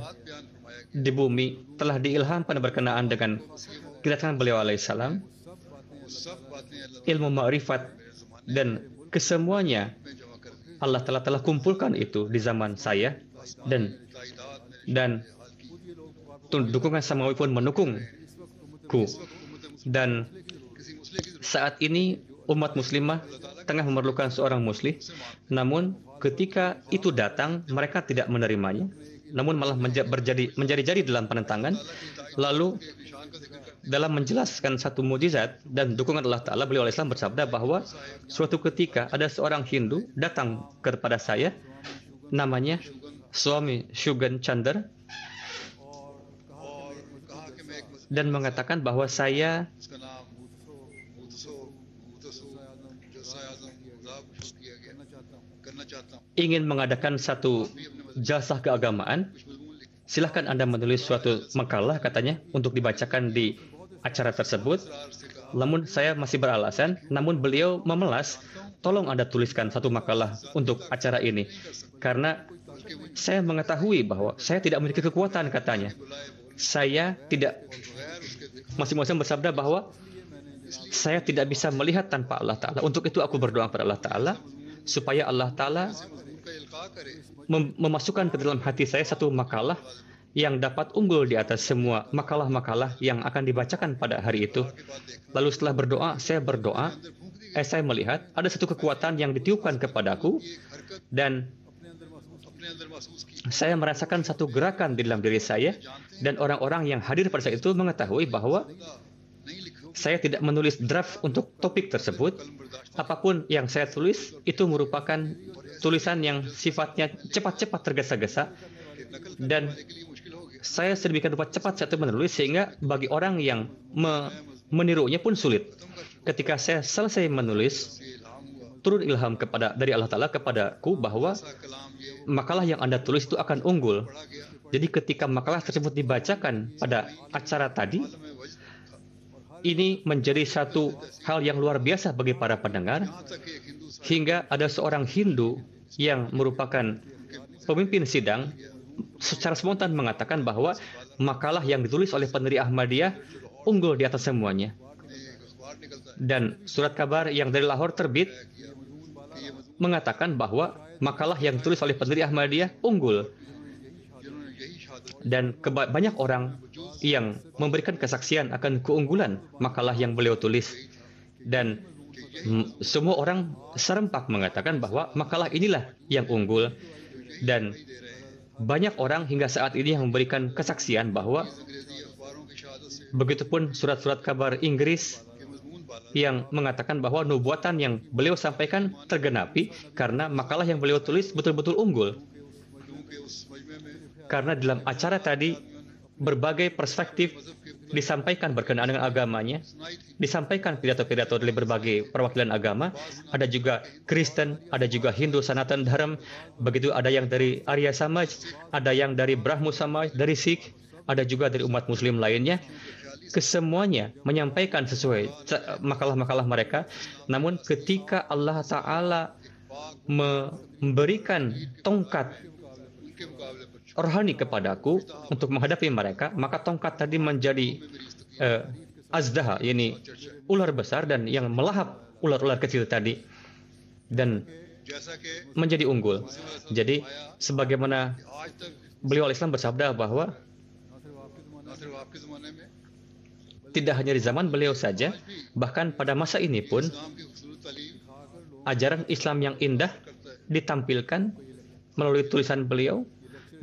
di bumi telah diilhamkan berkenaan dengan kedatangan beliau alaihissalam, ilmu ma'rifat dan kesemuanya Allah telah kumpulkan itu di zaman saya, dan dukungan samawi pun mendukungku. Dan saat ini umat muslimah tengah memerlukan seorang muslim, namun ketika itu datang mereka tidak menerimanya, namun malah menjadi-jadi dalam penentangan. Lalu dalam menjelaskan satu mukjizat dan dukungan Allah Ta'ala, beliau Islam bersabda bahwa suatu ketika ada seorang Hindu datang kepada saya, namanya Swami Shugan Chandra, dan mengatakan bahwa saya ingin mengadakan satu jalsah keagamaan. Silahkan Anda menulis suatu makalah, katanya, untuk dibacakan di acara tersebut. Namun saya masih beralasan, namun beliau memelas, tolong Anda tuliskan satu makalah untuk acara ini, karena saya mengetahui bahwa saya tidak memiliki kekuatan, katanya. Saya tidak, Masih Maud bersabda bahwa saya tidak bisa melihat tanpa Allah Ta'ala. Untuk itu aku berdoa kepada Allah Ta'ala supaya Allah Ta'ala memasukkan ke dalam hati saya satu makalah yang dapat unggul di atas semua makalah-makalah yang akan dibacakan pada hari itu. Lalu setelah berdoa, saya melihat ada satu kekuatan yang ditiupkan kepadaku, dan saya merasakan satu gerakan di dalam diri saya, dan orang-orang yang hadir pada saat itu mengetahui bahwa saya tidak menulis draft untuk topik tersebut. Apapun yang saya tulis itu merupakan tulisan yang sifatnya cepat-cepat tergesa-gesa, dan saya sedemikian rupa cepat saya menulis sehingga bagi orang yang menirunya pun sulit. Ketika saya selesai menulis, turun ilham dari Allah Ta'ala kepadaku bahwa makalah yang Anda tulis itu akan unggul. Jadi ketika makalah tersebut dibacakan pada acara tadi, ini menjadi satu hal yang luar biasa bagi para pendengar, hingga ada seorang Hindu yang merupakan pemimpin sidang secara spontan mengatakan bahwa makalah yang ditulis oleh pendiri Ahmadiyah unggul di atas semuanya. Dan surat kabar yang dari Lahore terbit mengatakan bahwa makalah yang ditulis oleh pendiri Ahmadiyah unggul. Dan banyak orang yang memberikan kesaksian akan keunggulan makalah yang beliau tulis. Dan semua orang serempak mengatakan bahwa makalah inilah yang unggul. Dan banyak orang hingga saat ini yang memberikan kesaksian bahwa begitupun surat-surat kabar Inggris yang mengatakan bahwa nubuatan yang beliau sampaikan tergenapi karena makalah yang beliau tulis betul-betul unggul. Karena dalam acara tadi berbagai perspektif disampaikan berkenaan dengan agamanya, disampaikan pidato-pidato dari berbagai perwakilan agama, ada juga Kristen, ada juga Hindu Sanatan Dharma, begitu ada yang dari Arya Samaj, ada yang dari Brahmo Samaj, dari Sikh, ada juga dari umat muslim lainnya. Kesemuanya menyampaikan sesuai makalah-makalah mereka. Namun ketika Allah Ta'ala memberikan tongkat rohani kepadaku untuk menghadapi mereka, maka tongkat tadi menjadi azdaha, yakni ular besar dan yang melahap ular-ular kecil tadi. Dan menjadi unggul. Jadi sebagaimana beliau al-Islam bersabda bahwa tidak hanya di zaman beliau saja, bahkan pada masa ini pun ajaran Islam yang indah ditampilkan melalui tulisan beliau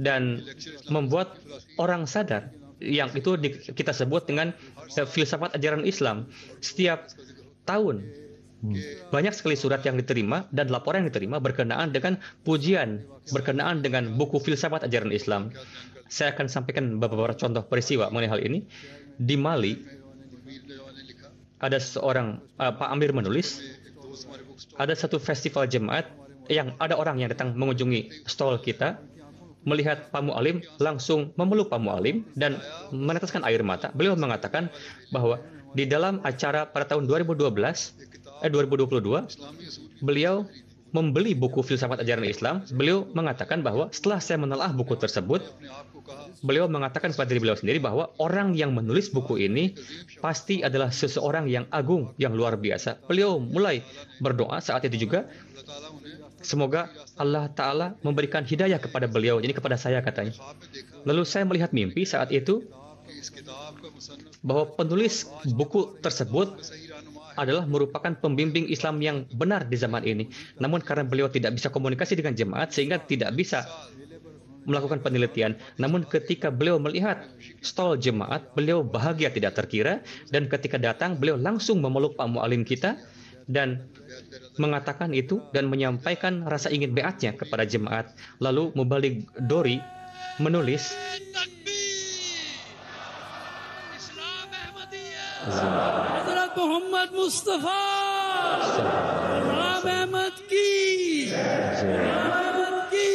dan membuat orang sadar, yang itu kita sebut dengan filsafat ajaran Islam. Setiap tahun banyak sekali surat yang diterima dan laporan yang diterima berkenaan dengan pujian, berkenaan dengan buku filsafat ajaran Islam. Saya akan sampaikan beberapa contoh peristiwa mengenai hal ini. Di Mali, ada seorang Pak Amir menulis, ada satu festival jemaat yang ada orang yang datang mengunjungi stol kita, melihat Pak Mu'alim, langsung memeluk Pak Mu'alim dan meneteskan air mata. Beliau mengatakan bahwa di dalam acara pada tahun 2022, beliau membeli buku filsafat ajaran Islam. Beliau mengatakan bahwa setelah saya menelaah buku tersebut, beliau mengatakan pada diri beliau sendiri bahwa orang yang menulis buku ini pasti adalah seseorang yang agung, yang luar biasa. Beliau mulai berdoa saat itu juga, semoga Allah Ta'ala memberikan hidayah kepada beliau, ini kepada saya katanya. Lalu saya melihat mimpi saat itu, bahwa penulis buku tersebut adalah merupakan pembimbing Islam yang benar di zaman ini. Namun karena beliau tidak bisa komunikasi dengan jemaat, sehingga tidak bisa melakukan penelitian. Namun ketika beliau melihat stol jemaat, beliau bahagia tidak terkira, dan ketika datang, beliau langsung memeluk Pak Mu'alim kita dan mengatakan itu dan menyampaikan rasa ingin beatnya kepada jemaat. Lalu Mubalik Dori menulis, Hazrat Muhammad Mustafa, Imam Ahmad ki, Ahmad ki,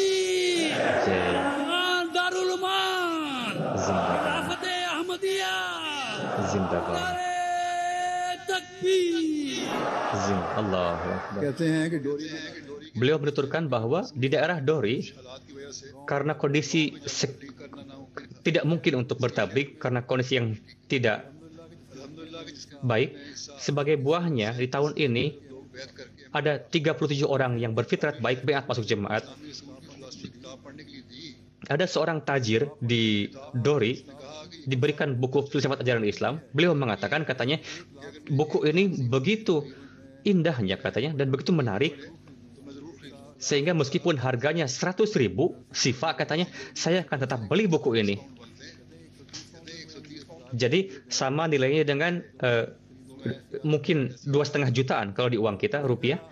Darul Uman, Khilafat Ahmadiyah, Zindabad. Takbir. Allahu Akbar. Beliau menuturkan bahwa di daerah Dori, karena kondisi tidak mungkin untuk bertablik, karena kondisi yang tidak baik, sebagai buahnya di tahun ini ada 37 orang yang berfitrat baik beat masuk jemaat. Ada seorang tajir di Dori diberikan buku filsafat ajaran Islam. Beliau mengatakan, katanya, buku ini begitu indahnya katanya dan begitu menarik, sehingga meskipun harganya 100.000 sifa katanya, saya akan tetap beli buku ini. Jadi sama nilainya dengan mungkin 2,5 jutaan kalau di uang kita rupiah.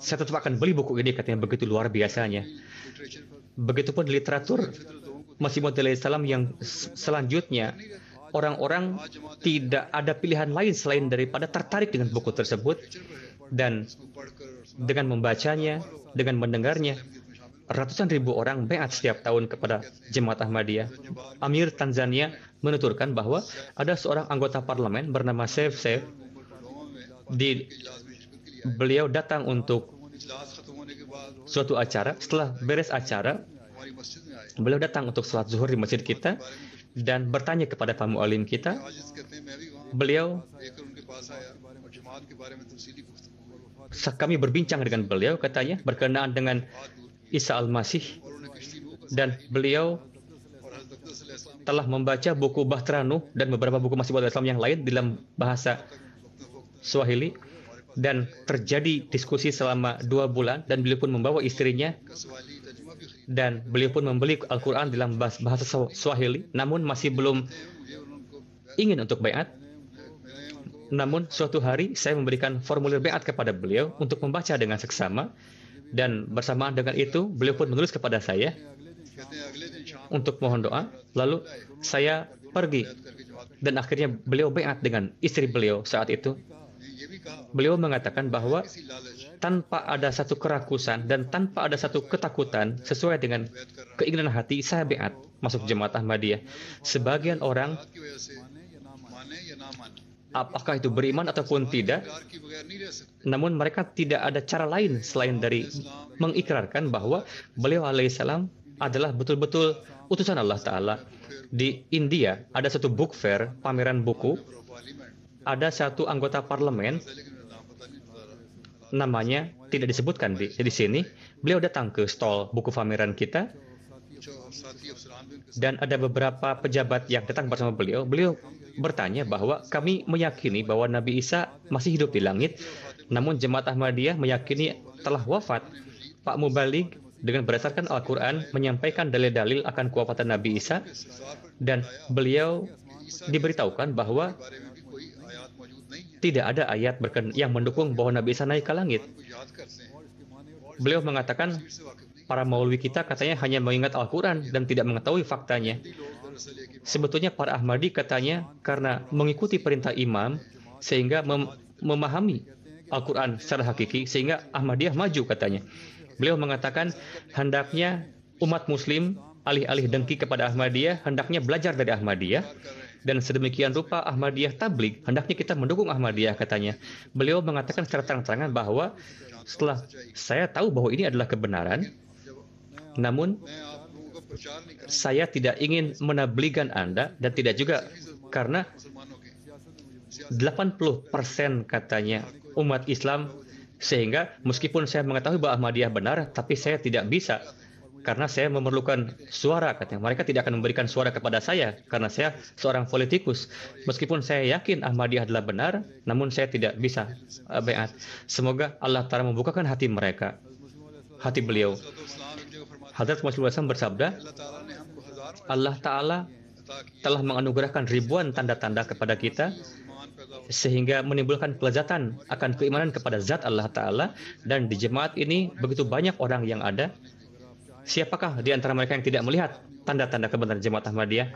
Saya tetap akan beli buku ini katanya, begitu luar biasanya. Begitupun literatur Masih Maud alaihissalam yang selanjutnya, orang-orang tidak ada pilihan lain selain daripada tertarik dengan buku tersebut, dan dengan membacanya, dengan mendengarnya, ratusan ribu orang beat setiap tahun kepada Jemaat Ahmadiyah. Amir Tanzania menuturkan bahwa ada seorang anggota parlemen bernama Saif Saif. Beliau datang untuk suatu acara. Setelah beres acara, beliau datang untuk sholat zuhur di masjid kita dan bertanya kepada Pak Mu'alim kita. Kami berbincang dengan beliau, katanya, berkenaan dengan Isa Al-Masih, dan beliau telah membaca buku Bahtranuh dan beberapa buku Masih Maud Islam yang lain dalam bahasa Swahili, dan terjadi diskusi selama 2 bulan, dan beliau pun membawa istrinya, dan beliau pun membeli Al-Quran dalam bahasa Swahili, namun masih belum ingin untuk baiat. Namun suatu hari saya memberikan formulir baiat kepada beliau untuk membaca dengan seksama, dan bersamaan dengan itu beliau pun menulis kepada saya untuk mohon doa. Lalu saya pergi dan akhirnya beliau baiat dengan istri beliau saat itu. Beliau mengatakan bahwa tanpa ada satu kerakusan dan tanpa ada satu ketakutan, sesuai dengan keinginan hati, saya baiat masuk Jemaat Ahmadiyah. Sebagian orang, apakah itu beriman ataupun tidak, namun mereka tidak ada cara lain selain dari mengikrarkan bahwa beliau alaihissalam adalah betul-betul utusan Allah Ta'ala. Di India ada satu book fair, pameran buku. Ada satu anggota parlemen namanya tidak disebutkan di sini. Beliau datang ke stall buku pameran kita dan ada beberapa pejabat yang datang bersama beliau. Beliau bertanya bahwa kami meyakini bahwa Nabi Isa masih hidup di langit, namun Jemaat Ahmadiyah meyakini telah wafat. Pak Mubalik dengan berdasarkan Al-Quran menyampaikan dalil-dalil akan kewafatan Nabi Isa, dan beliau diberitahukan bahwa tidak ada ayat yang mendukung bahwa Nabi Isa naik ke langit. Beliau mengatakan para maulwi kita katanya hanya mengingat Al-Quran dan tidak mengetahui faktanya. Sebetulnya para Ahmadi katanya karena mengikuti perintah imam sehingga memahami Al-Quran secara hakiki, sehingga Ahmadiyah maju katanya. Beliau mengatakan hendaknya umat muslim alih-alih dengki kepada Ahmadiyah, hendaknya belajar dari Ahmadiyah, dan sedemikian rupa Ahmadiyah tabligh, hendaknya kita mendukung Ahmadiyah katanya. Beliau mengatakan secara terang-terangan bahwa setelah saya tahu bahwa ini adalah kebenaran, namun saya tidak ingin menablighkan Anda, dan tidak juga karena 80% katanya umat Islam, sehingga meskipun saya mengetahui bahwa Ahmadiyah benar, tapi saya tidak bisa karena saya memerlukan suara katanya. Mereka tidak akan memberikan suara kepada saya karena saya seorang politikus. Meskipun saya yakin Ahmadiyah adalah benar, namun saya tidak bisa baiat. Semoga Allah Ta'ala membukakan hati mereka, hati beliau. Hadrat Masih bersabda, Allah Ta'ala telah menganugerahkan ribuan tanda-tanda kepada kita sehingga menimbulkan kelezatan akan keimanan kepada zat Allah Ta'ala, dan di jemaat ini begitu banyak orang yang ada. Siapakah di antara mereka yang tidak melihat tanda-tanda kebenaran jemaat Ahmadiyah?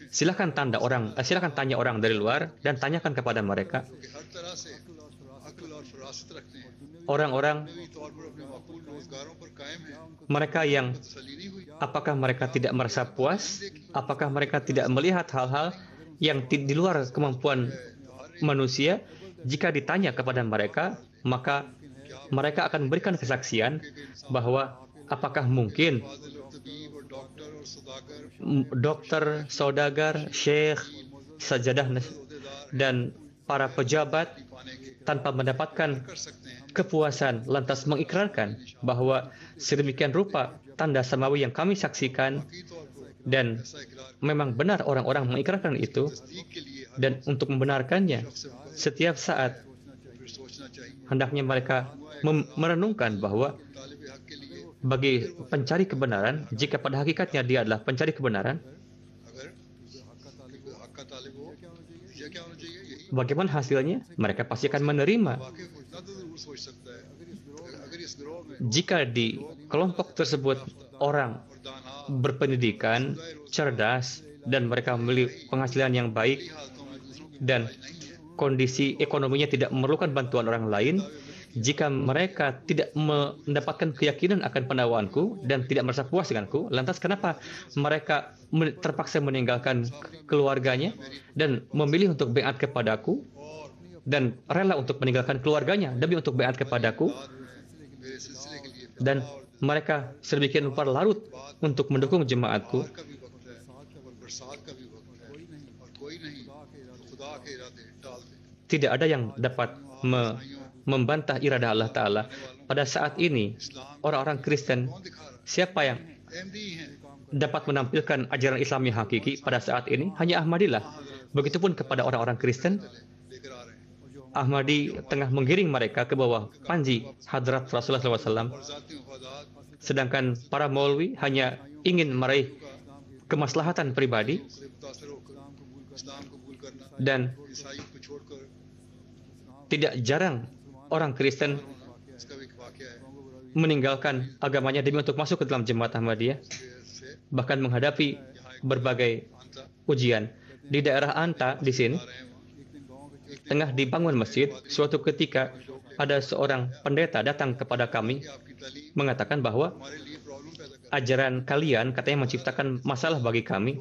Silakan tanya orang dari luar dan tanyakan kepada mereka. Orang-orang mereka yang apakah mereka tidak merasa puas? Apakah mereka tidak melihat hal-hal yang di luar kemampuan manusia? Jika ditanya kepada mereka, maka mereka akan memberikan kesaksian bahwa apakah mungkin dokter, saudagar, syekh, sajadah, dan para pejabat tanpa mendapatkan kepuasan lantas mengikrarkan bahwa sedemikian rupa tanda samawi yang kami saksikan, dan memang benar orang-orang mengikrarkan itu, dan untuk membenarkannya setiap saat hendaknya mereka merenungkan bahwa bagi pencari kebenaran, jika pada hakikatnya dia adalah pencari kebenaran, bagaimana hasilnya? Mereka pasti akan menerima. Jika di kelompok tersebut orang berpendidikan, cerdas, dan mereka memiliki penghasilan yang baik, dan kondisi ekonominya tidak memerlukan bantuan orang lain, jika mereka tidak mendapatkan keyakinan akan pendawaanku dan tidak merasa puas denganku, lantas kenapa mereka terpaksa meninggalkan keluarganya dan memilih untuk baiat kepadaku, dan rela untuk meninggalkan keluarganya demi untuk baiat kepadaku, dan mereka sedemikian rupa larut untuk mendukung jemaatku? Tidak ada yang dapat membantah iradah Allah Ta'ala. Pada saat ini, orang-orang Kristen, siapa yang dapat menampilkan ajaran Islam yang hakiki pada saat ini? Hanya Ahmadilah. Begitupun kepada orang-orang Kristen, Ahmadi tengah menggiring mereka ke bawah panji hadrat Rasulullah SAW. Sedangkan para maulwi hanya ingin meraih kemaslahatan pribadi, dan tidak jarang orang Kristen meninggalkan agamanya demi untuk masuk ke dalam jemaat Ahmadiyah, bahkan menghadapi berbagai ujian. Di daerah Anta di sini tengah dibangun masjid. Suatu ketika ada seorang pendeta datang kepada kami mengatakan bahwa ajaran kalian katanya menciptakan masalah bagi kami.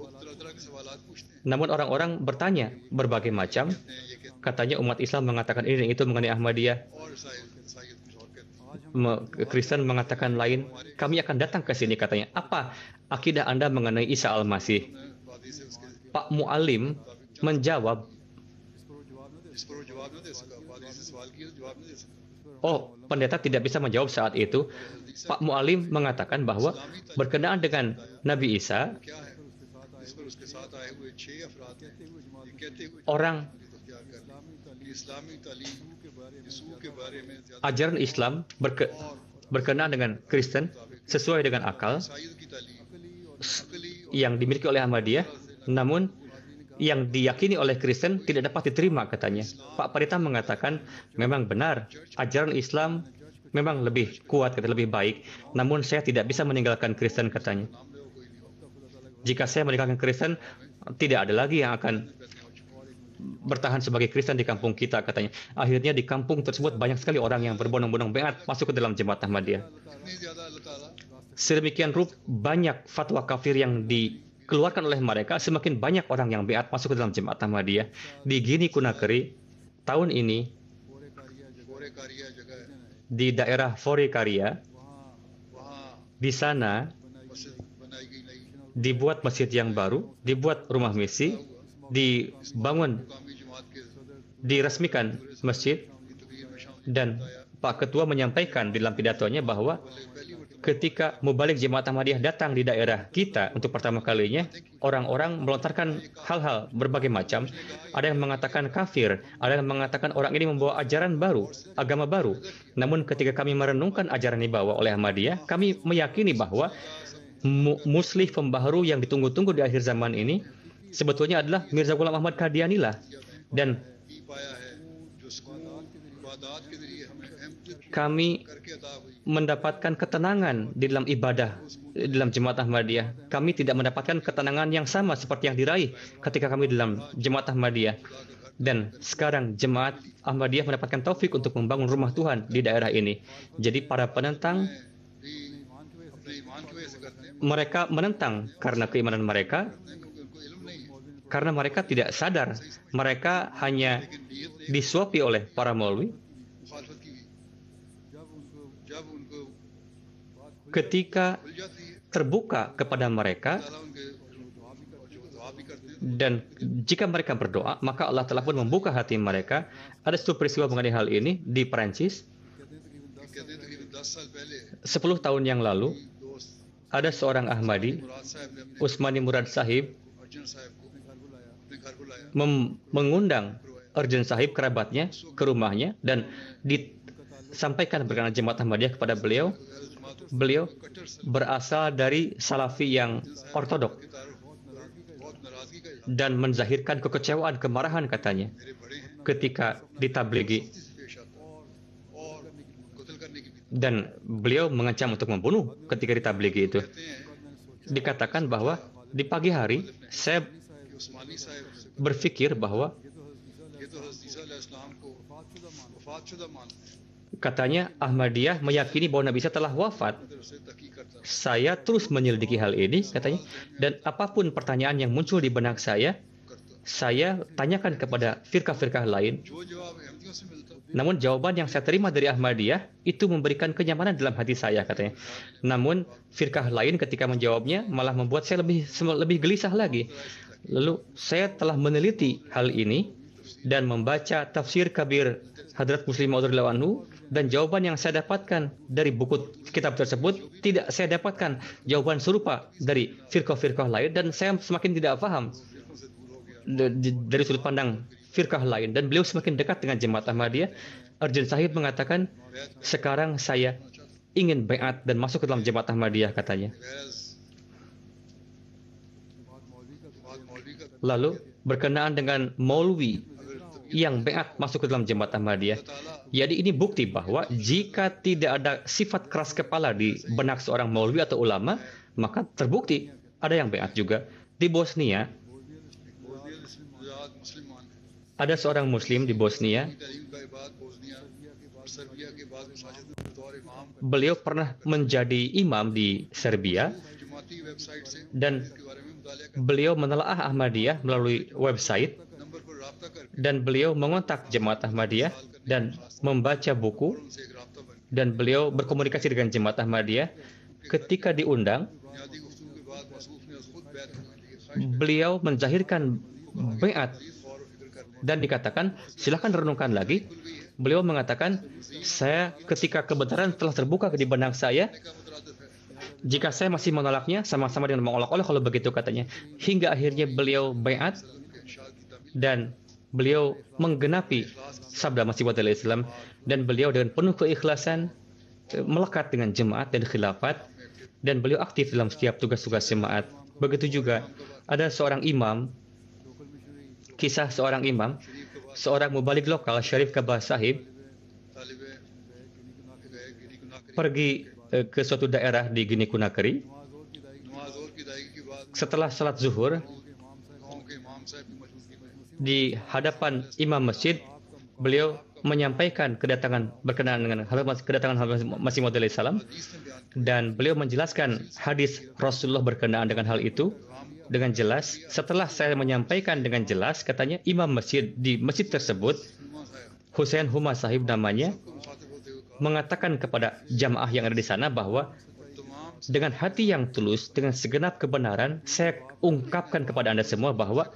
Namun orang-orang bertanya berbagai macam. Katanya umat Islam mengatakan ini dan itu mengenai Ahmadiyah. Kristen mengatakan lain. Kami akan datang ke sini katanya. Apa akidah Anda mengenai Isa Al-Masih? Pak Mu'alim menjawab Oh, pendeta tidak bisa menjawab saat itu. Pak Mu'alim mengatakan bahwa berkenaan dengan Nabi Isa, orang ajaran Islam berkenaan dengan Kristen sesuai dengan akal yang dimiliki oleh Ahmadiyah, namun yang diyakini oleh Kristen tidak dapat diterima, katanya. Pak Parita mengatakan memang benar, ajaran Islam memang lebih kuat, lebih baik, namun saya tidak bisa meninggalkan Kristen, katanya. Jika saya meninggalkan Kristen, tidak ada lagi yang akan bertahan sebagai Kristen di kampung kita, katanya. Akhirnya di kampung tersebut banyak sekali orang yang berbondong-bondong beat masuk ke dalam jemaat Ahmadiyah. Sedemikian rupa banyak fatwa kafir yang dikeluarkan oleh mereka, semakin banyak orang yang beat masuk ke dalam jemaat Ahmadiyah. Di Gini Kunakri tahun ini di daerah Fore Karya, di sana dibuat masjid yang baru, dibuat rumah misi, dibangun, diresmikan masjid, dan Pak Ketua menyampaikan di dalam pidatonya bahwa ketika mubalik jemaat Ahmadiyah datang di daerah kita untuk pertama kalinya, orang-orang melontarkan hal-hal berbagai macam. Ada yang mengatakan kafir, ada yang mengatakan orang ini membawa ajaran baru, agama baru. Namun ketika kami merenungkan ajaran yang dibawa oleh Ahmadiyah, kami meyakini bahwa muslih pembaharu yang ditunggu-tunggu di akhir zaman ini sebetulnya adalah Mirza Ghulam Ahmad Qadiani lah. Dan kami mendapatkan ketenangan di dalam ibadah di dalam jemaat Ahmadiyah. Kami tidak mendapatkan ketenangan yang sama seperti yang diraih ketika kami dalam jemaat Ahmadiyah. Dan sekarang jemaat Ahmadiyah mendapatkan taufik untuk membangun rumah Tuhan di daerah ini. Jadi para penentang, mereka menentang karena keimanan mereka, karena mereka tidak sadar. Mereka hanya disuapi oleh para maulwi. Ketika terbuka kepada mereka, dan jika mereka berdoa, maka Allah telah pun membuka hati mereka. Ada satu peristiwa mengenai hal ini di Perancis. 10 tahun yang lalu, ada seorang Ahmadi, Usmani Murad Sahib, mengundang Urgent Sahib, kerabatnya, ke rumahnya, dan disampaikan berkenaan jemaat Ahmadiyah kepada beliau. Beliau berasal dari Salafi yang ortodok dan menzahirkan kekecewaan, kemarahan, katanya, ketika ditablighi. Dan beliau mengancam untuk membunuh ketika ditablighi itu. Dikatakan bahwa di pagi hari saya berpikir bahwa, katanya, Ahmadiyah meyakini bahwa Nabi Isa telah wafat. Saya terus menyelidiki hal ini, katanya, dan apapun pertanyaan yang muncul di benak saya tanyakan kepada firqah-firqah lain. Namun jawaban yang saya terima dari Ahmadiyah itu memberikan kenyamanan dalam hati saya, katanya. Namun firqah lain ketika menjawabnya malah membuat saya lebih gelisah lagi. Lalu saya telah meneliti hal ini dan membaca tafsir kabir Hadrat Muslim Maud radhiyallahu anhu, dan jawaban yang saya dapatkan dari buku kitab tersebut tidak saya dapatkan jawaban serupa dari firqah-firqah lain, dan saya semakin tidak paham dari sudut pandang firqah lain, dan beliau semakin dekat dengan jemaat Ahmadiyah. Urgent Sahib mengatakan, sekarang saya ingin baiat dan masuk ke dalam jemaat Ahmadiyah, katanya. Lalu berkenaan dengan maulwi yang baiat masuk ke dalam jemaat Ahmadiyah, jadi ini bukti bahwa jika tidak ada sifat keras kepala di benak seorang maulwi atau ulama, maka terbukti ada yang baiat juga. Di Bosnia, ada seorang muslim di Bosnia. Beliau pernah menjadi imam di Serbia, dan beliau menelaah Ahmadiyah melalui website, dan beliau mengontak jemaat Ahmadiyah dan membaca buku, dan beliau berkomunikasi dengan jemaat Ahmadiyah. Ketika diundang, beliau menzahirkan baiat dan dikatakan, silakan renungkan lagi. beliau mengatakan, saya ketika kebenaran telah terbuka di benak saya, jika saya masih menolaknya, sama-sama dengan mengolok-olok kalau begitu katanya. Hingga akhirnya beliau baiat dan beliau menggenapi sabda Masih Maud Islam, dan beliau dengan penuh keikhlasan melekat dengan jemaat dan khilafat, dan beliau aktif dalam setiap tugas-tugas jemaat. Begitu juga ada seorang imam, kisah seorang imam, seorang mubalik lokal, Syarif Kabah Sahib, pergi ke suatu daerah di Gini Kunakri. Setelah salat zuhur, di hadapan imam masjid, beliau menyampaikan berkenaan dengan kedatangan Masih Maud salam, dan beliau menjelaskan hadis Rasulullah berkenaan dengan hal itu dengan jelas. Setelah saya menyampaikan dengan jelas, katanya imam masjid di masjid tersebut, Hussein Huma Sahib namanya, mengatakan kepada jamaah yang ada di sana bahwa dengan hati yang tulus, dengan segenap kebenaran, saya ungkapkan kepada Anda semua bahwa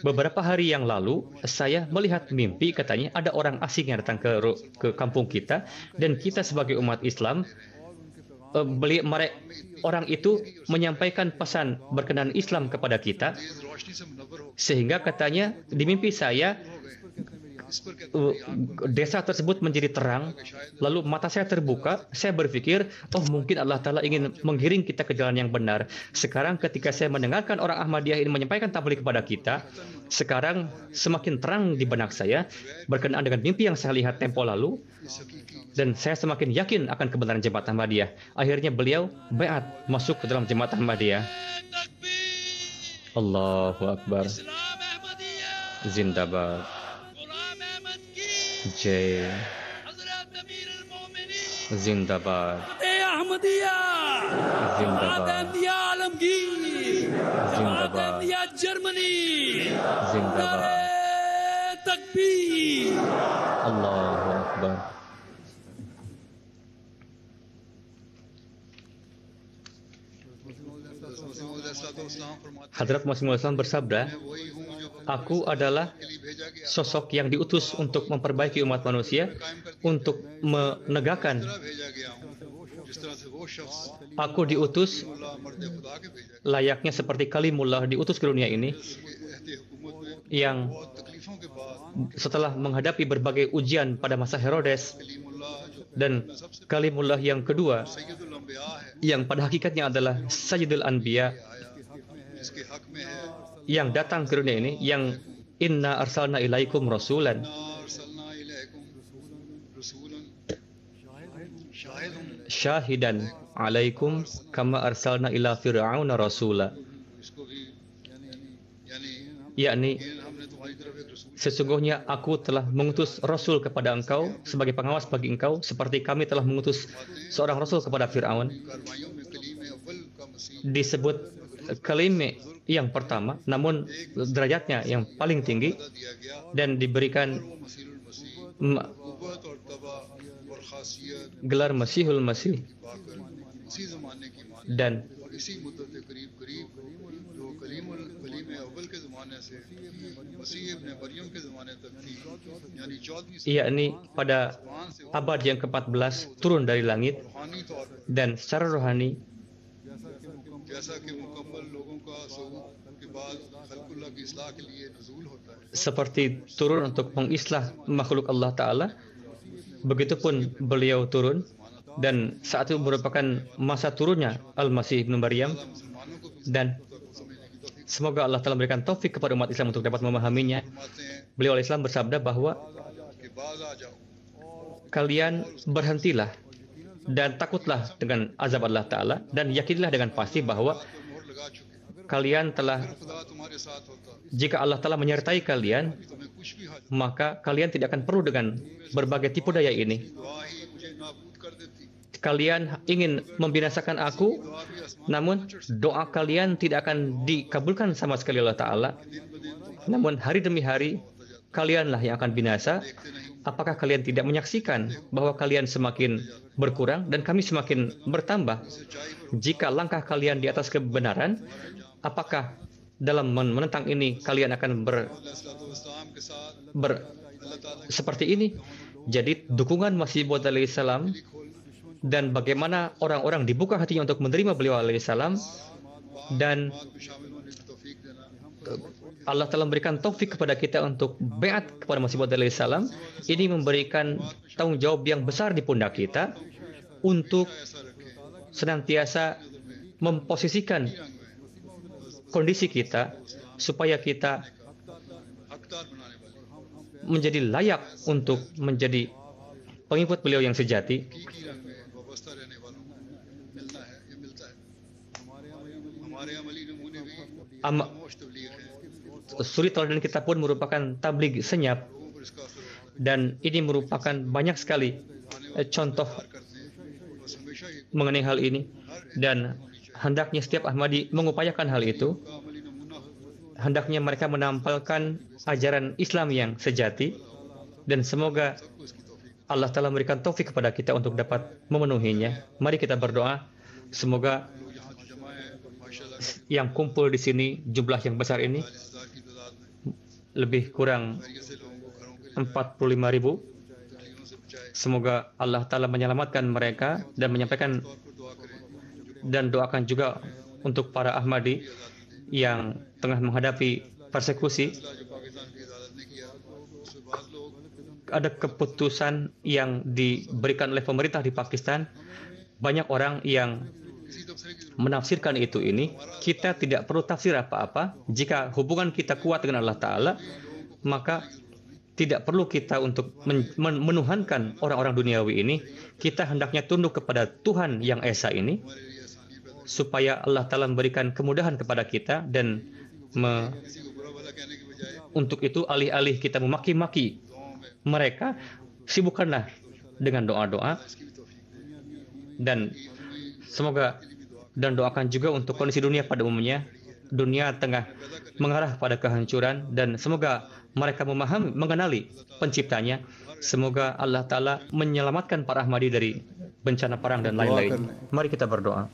beberapa hari yang lalu saya melihat mimpi, katanya ada orang asing yang datang ke kampung kita, dan kita sebagai umat Islam, orang itu menyampaikan pesan berkenaan Islam kepada kita, sehingga katanya di mimpi saya desa tersebut menjadi terang, lalu mata saya terbuka, saya berpikir, oh mungkin Allah Ta'ala ingin menggiring kita ke jalan yang benar. Sekarang ketika saya mendengarkan orang Ahmadiyah ini menyampaikan tabligh kepada kita, sekarang semakin terang di benak saya berkenaan dengan mimpi yang saya lihat tempo lalu, dan saya semakin yakin akan kebenaran jemaat Ahmadiyah. Akhirnya beliau baiat masuk ke dalam jemaat Ahmadiyah. Allahu Akbar. Zindabad. Jai. Zindabad. Zindabad. Zindabad. Germany. Zindabad. Takbir. Allahu Akbar. Hadrat Masih Maud bersabda, aku adalah sosok yang diutus untuk memperbaiki umat manusia, untuk menegakkan. Aku diutus layaknya seperti Kalimullah diutus ke dunia ini, yang setelah menghadapi berbagai ujian pada masa Herodes, dan Kalimullah yang kedua, yang pada hakikatnya adalah Sayyidul Anbiya, yang datang ke dunia ini, yang inna arsalna ilaikum rasulan syahidan alaikum kama arsalna ila fir'auna rasula, yakni sesungguhnya aku telah mengutus Rasul kepada engkau sebagai pengawas bagi engkau, seperti kami telah mengutus seorang Rasul kepada Fir'aun. Disebut kalime yang pertama, namun derajatnya yang paling tinggi, dan diberikan gelar Masihul Masih. Dan yakni pada abad yang ke-14 turun dari langit, dan secara rohani seperti turun untuk mengislah makhluk Allah Ta'ala, begitupun beliau turun, dan saat itu merupakan masa turunnya Al-Masih Ibn Maryam, dan semoga Allah Ta'ala memberikan taufik kepada umat Islam untuk dapat memahaminya. Beliau Al-Islam bersabda bahwa kalian berhentilah dan takutlah dengan azab Allah Ta'ala, dan yakinlah dengan pasti bahwa kalian telah, jika Allah Ta'ala menyertai kalian, maka kalian tidak akan perlu dengan berbagai tipu daya ini. Kalian ingin membinasakan aku, namun doa kalian tidak akan dikabulkan sama sekali Allah Ta'ala. Namun hari demi hari, kalianlah yang akan binasa. Apakah kalian tidak menyaksikan bahwa kalian semakin berkurang dan kami semakin bertambah? Jika langkah kalian di atas kebenaran, apakah dalam menentang ini kalian akan seperti ini. Jadi dukungan Masih Maud alaihissalam dan bagaimana orang-orang dibuka hatinya untuk menerima beliau alaihissalam, dan Allah telah memberikan taufik kepada kita untuk baiat kepada Masih Maud alaihissalam. Ini memberikan tanggung jawab yang besar di pundak kita untuk senantiasa memposisikan kondisi kita supaya kita menjadi layak untuk menjadi pengikut beliau yang sejati. Suri teladan kita pun merupakan tabligh senyap, dan ini merupakan banyak sekali contoh mengenai hal ini, dan hendaknya setiap Ahmadi mengupayakan hal itu. Hendaknya mereka menampilkan ajaran Islam yang sejati, dan semoga Allah telah memberikan taufik kepada kita untuk dapat memenuhinya. Mari kita berdoa, semoga yang kumpul di sini, jumlah yang besar ini, lebih kurang 45.000. Semoga Allah Ta'ala menyelamatkan mereka dan menyampaikan dan doakan juga untuk para Ahmadi yang tengah menghadapi persekusi. Ada keputusan yang diberikan oleh pemerintah di Pakistan. Banyak orang yang menafsirkan ini. Kita tidak perlu tafsir apa-apa. Jika hubungan kita kuat dengan Allah Ta'ala, maka tidak perlu kita untuk menuhankan orang-orang duniawi ini. Kita hendaknya tunduk kepada Tuhan yang Esa ini, supaya Allah Ta'ala memberikan kemudahan kepada kita, dan untuk itu alih-alih kita memaki-maki mereka, sibukkanlah dengan doa-doa, dan semoga dan doakan juga untuk kondisi dunia pada umumnya. Dunia tengah mengarah pada kehancuran, dan semoga mereka memahami, mengenali penciptanya. Semoga Allah Ta'ala menyelamatkan para Ahmadi dari bencana perang dan lain-lain. Mari kita berdoa.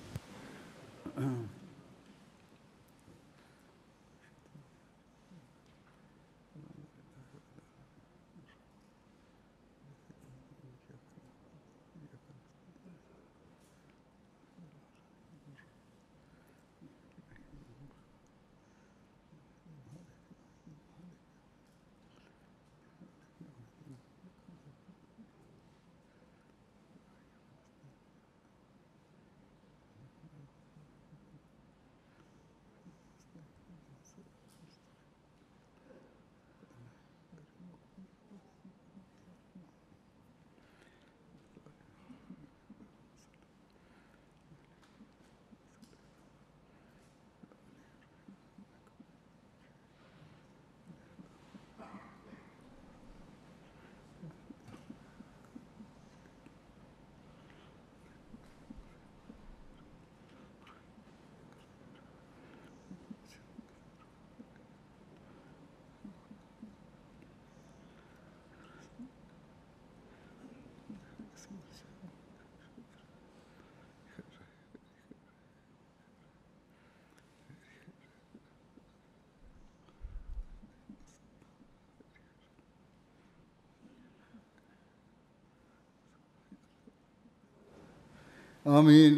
आमीन।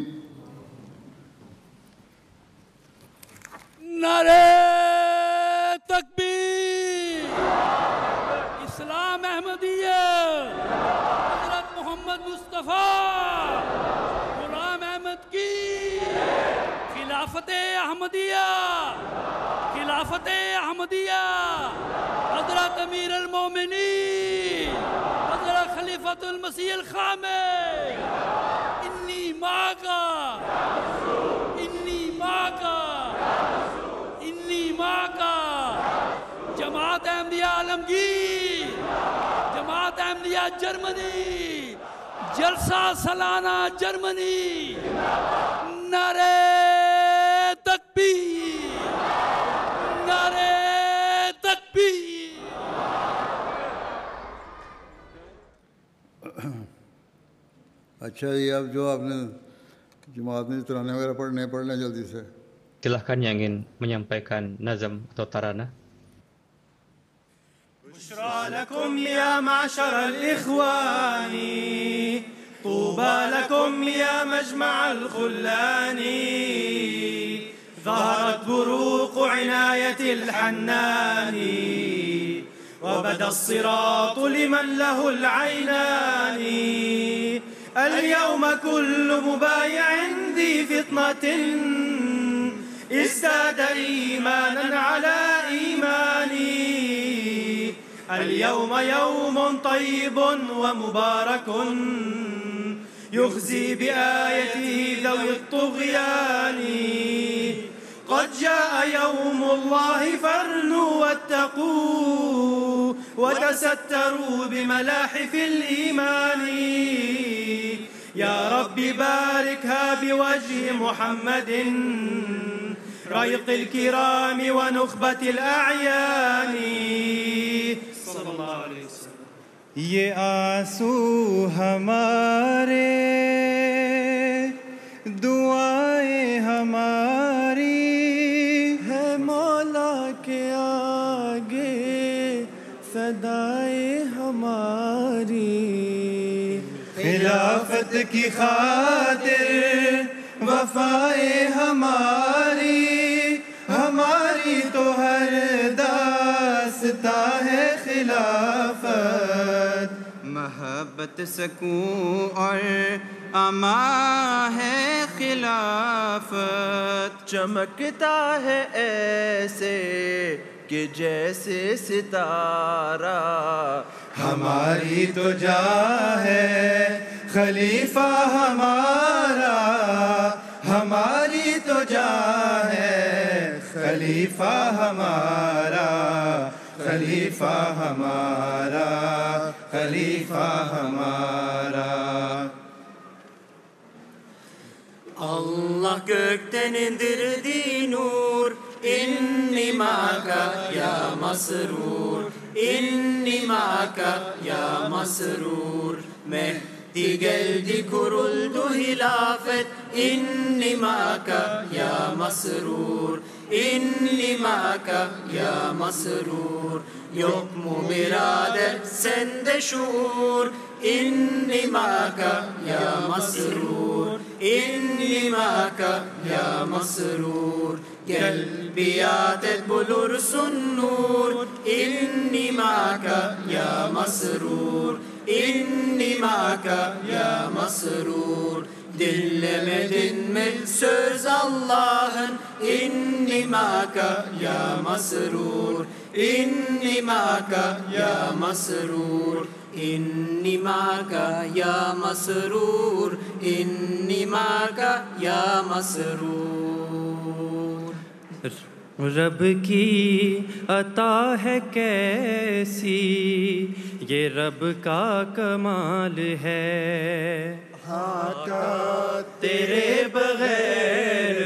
नारे तकबीर, इस्लाम अहमदिया, हज़रत मोहम्मद मुस्तफ़ा गुलाम अहमद की खिलाफत अहमदिया, खिलाफत अहमदिया, हज़रत अमीर अल-मोमिनीन, हज़रत खलीफतुल मसीह अल-खामिल, इन्नी माका, इन्नी माका, इन्नी माका, जमात अहमदिया आलमगीर, जमात अहमदिया जर्मनी, जलसा सालाना जर्मनी, नारे तकबीर, नारे तकबीर। अच्छा जी, अब जो आपने जमात में तराने वगैरह पढ़ लें जल्दी से। Silahkan yang ingin menyampaikan nazam atau tarana. بشرى لكم يا معشر الإخوان طوبى لكم يا مجمع الخلان ظهرت بروق عناية الحنان وبدا الصراط لمن له العينان اليوم كل مبايع ذي فطنة ازداد إيمانا على إيماني اليوم يوم طيب ومبارك يخزي بآيته ذوي الطغيان قد جاء يوم الله فارنوا واتقوا وتستروا بملاحف الإيمان يا رب باركها بوجه محمد ريق الكرام ونخبة الأعيان صلى الله عليه وسلم ये आंसू हमारे दुआएं हमारी है मौला के आगे सदाएं हमारी खिलाफत की खातिर वफाए हमारी हमारी तो हर दास्ता है खिलाफत मोहब्बत सकूं और अमा है खिलाफत चमकता है ऐसे कि जैसे सितारा हमारी तो जा है खलीफा हमारा हमारी तो जा है खलीफा हमारा खलीफा हमारा खलीफा हमारा Allah gökten indirdi nur inni maka ya masrur inni maka ya masrur Mehdi geldi kuruldu hilafet inni maka ya masrur inni maka ya masrur yok mu birader sende şuur inni maka ya masrur inni maka ya masrur gel biat et bulursun nur inni maka ya masrur inni maka ya masrur Dinlemedin mi söz Allah'ın inni maka ya masrur inni maka ya masrur inni maka ya masrur inni maka ya masrur रब की अता है कैसी ये रब का कमाल है का तेरे बगैर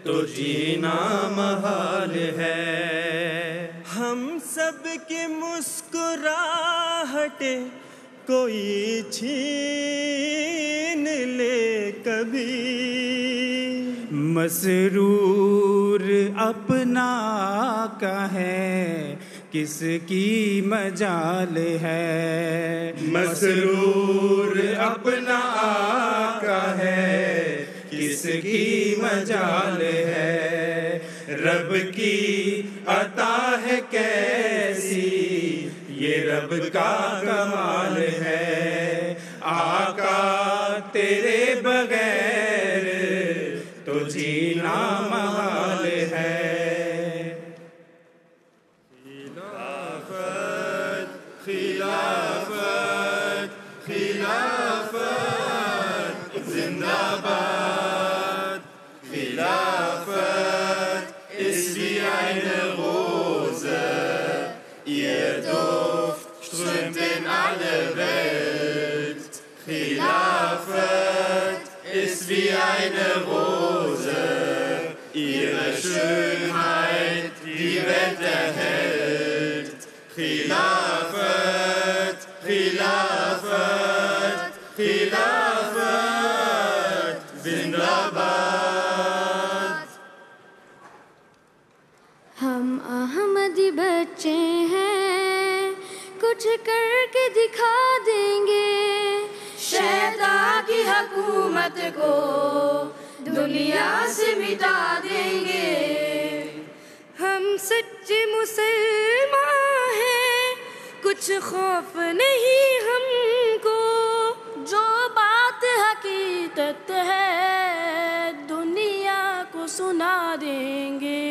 तो जीना महाल है हम सब की मुस्कुराहटे कोई छीन ले कभी मसरूर अपना का है किसकी मजाल है मसरूर अपना का है किसकी मजाल है रब की अता है कैसी ये रब का कमाल है आका तेरे बगैर तो जीना महाल है खिलाफत खिलाफत जिंदाबाद खिलाफत ist wie eine Rose ihr Duft strömt in alle Welt Khilafat ist wie eine Rose ihre Schönheit die Welt erhält Khilafat Khilafat Khilafat Zindabad हम अहमदी बच्चे हैं हुकूमत को दुनिया से मिटा देंगे। हम सच्चे मुसलमान हैं, कुछ खौफ नहीं हमको, जो बात हकीकत है दुनिया को सुना देंगे।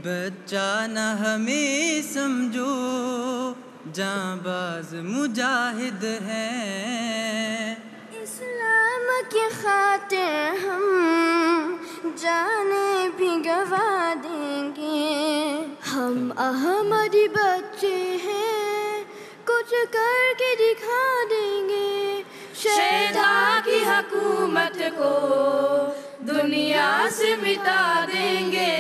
बच्चा न हमें समझो, जांबाज मुजाहिद हैं। इस्लाम के खातिर हम जाने भी गवा देंगे। हम अहमदी बच्चे हैं, कुछ करके दिखा देंगे। शहदा की हुकूमत को दुनिया से मिटा देंगे।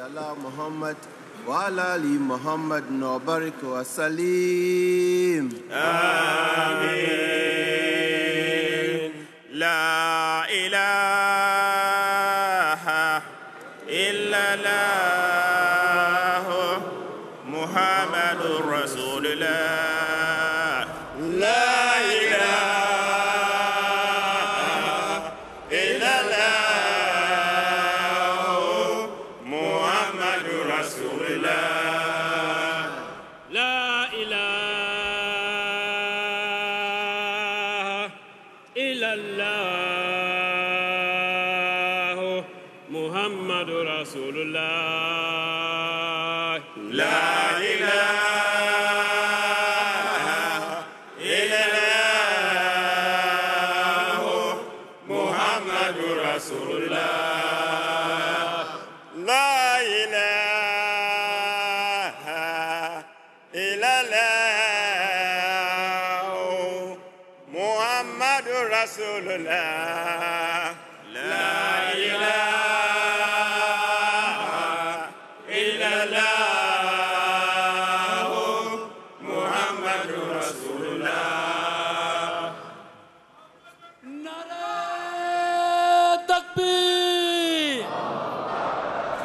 अला मोहम्मद वाला अली मोहम्मद नौबरक वसलीम। आमीन। ला इलाहा इल्लल्लाह मुहम्मदुर रसूलुल्लाह। ला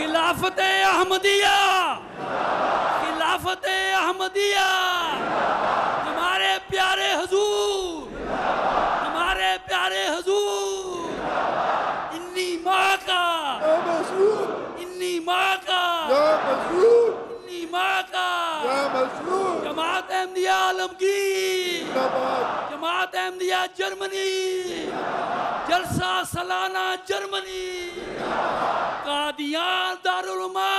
खिलाफत अहमदिया, खिलाफत अहमदिया, हमारे प्यारे हुजूर, हमारे प्यारे हुजूर, इन्नी माँ का, इन्नी माँ का, इन्नी माँ का, जमात अहमदिया आलमगीर, जमात अहमदिया जर्मनी, जलसा सालाना जर्मनी, कादियान दारुल उलमा,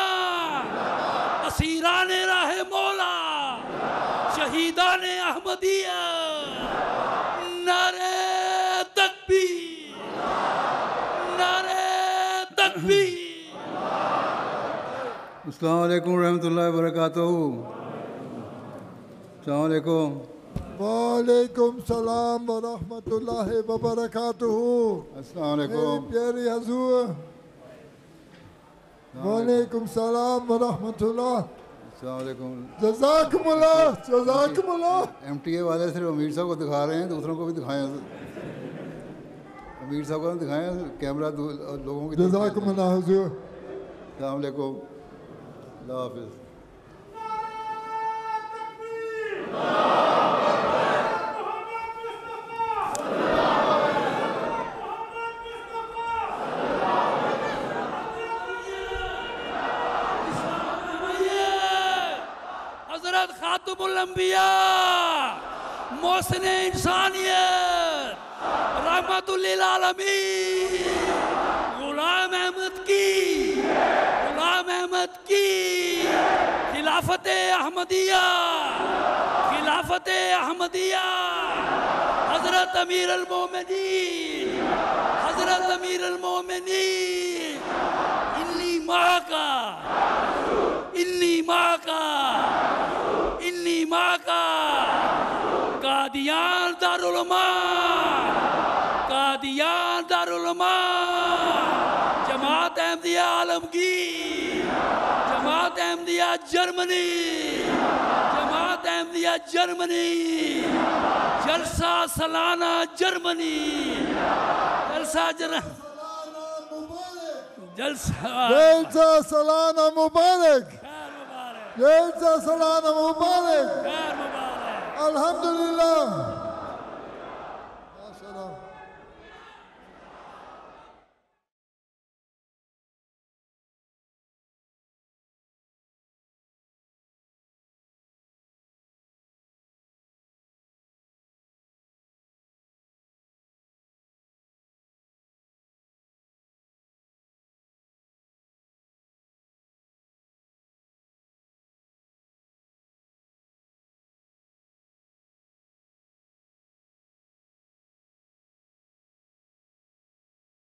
असीरान राहे मौला, शहीदान अहमदिया, नारे तकबीर, नारे तकबीर। अस्सलाम वालेकुम रहमतुल्लाहि व बरकातहू। अस्सलाम वालेकुम। वालेकुम सलाम व रहमतुल्लाहि व बरकातहू। अस्सलाम वालेकुम। प्यारे हुजूर, वालेकुम सलाम व रहमतुल्लाह। अस्सलाम वालेकुम। जज़ाकुमुल्लाह, जज़ाकुमुल्लाह। MTA वाले सिर्फ अमीर साहब को दिखा रहे हैं, दूसरों को भी दिखाएं। अमीर साहब को दिखाएं, कैमरा लोगों की। जज़ाकुमुल्लाह हुजूर। अस्सलाम वालेकुम, अल्लाह हाफिज़। हज़रत खातमुल अंबिया, मोहसिने इंसानियत, रहमतुल लिल आलमीन, गुलाम अहमद की, गुलाम अहमद की खिलाफत अहमदिया, खिलाफत अहमदिया, हज़रत अमीर अल मोमिनीन, हज़रत अमीर अल मोमिनीन, इन्नी माँ का, इन्नी माँ का, इन्नी माँ का, कादियान दारुल उलमा, कादियान दारुल उलमा, जमात अहमदिया आलमगीर, जमात अहमदिया जर्मनी, जमात अहमदिया जर्मनी, जलसा सालाना जर्मनी, जलसा जलसा सालाना मुबारक, जलसा सालाना मुबारक। Alhamdulillah.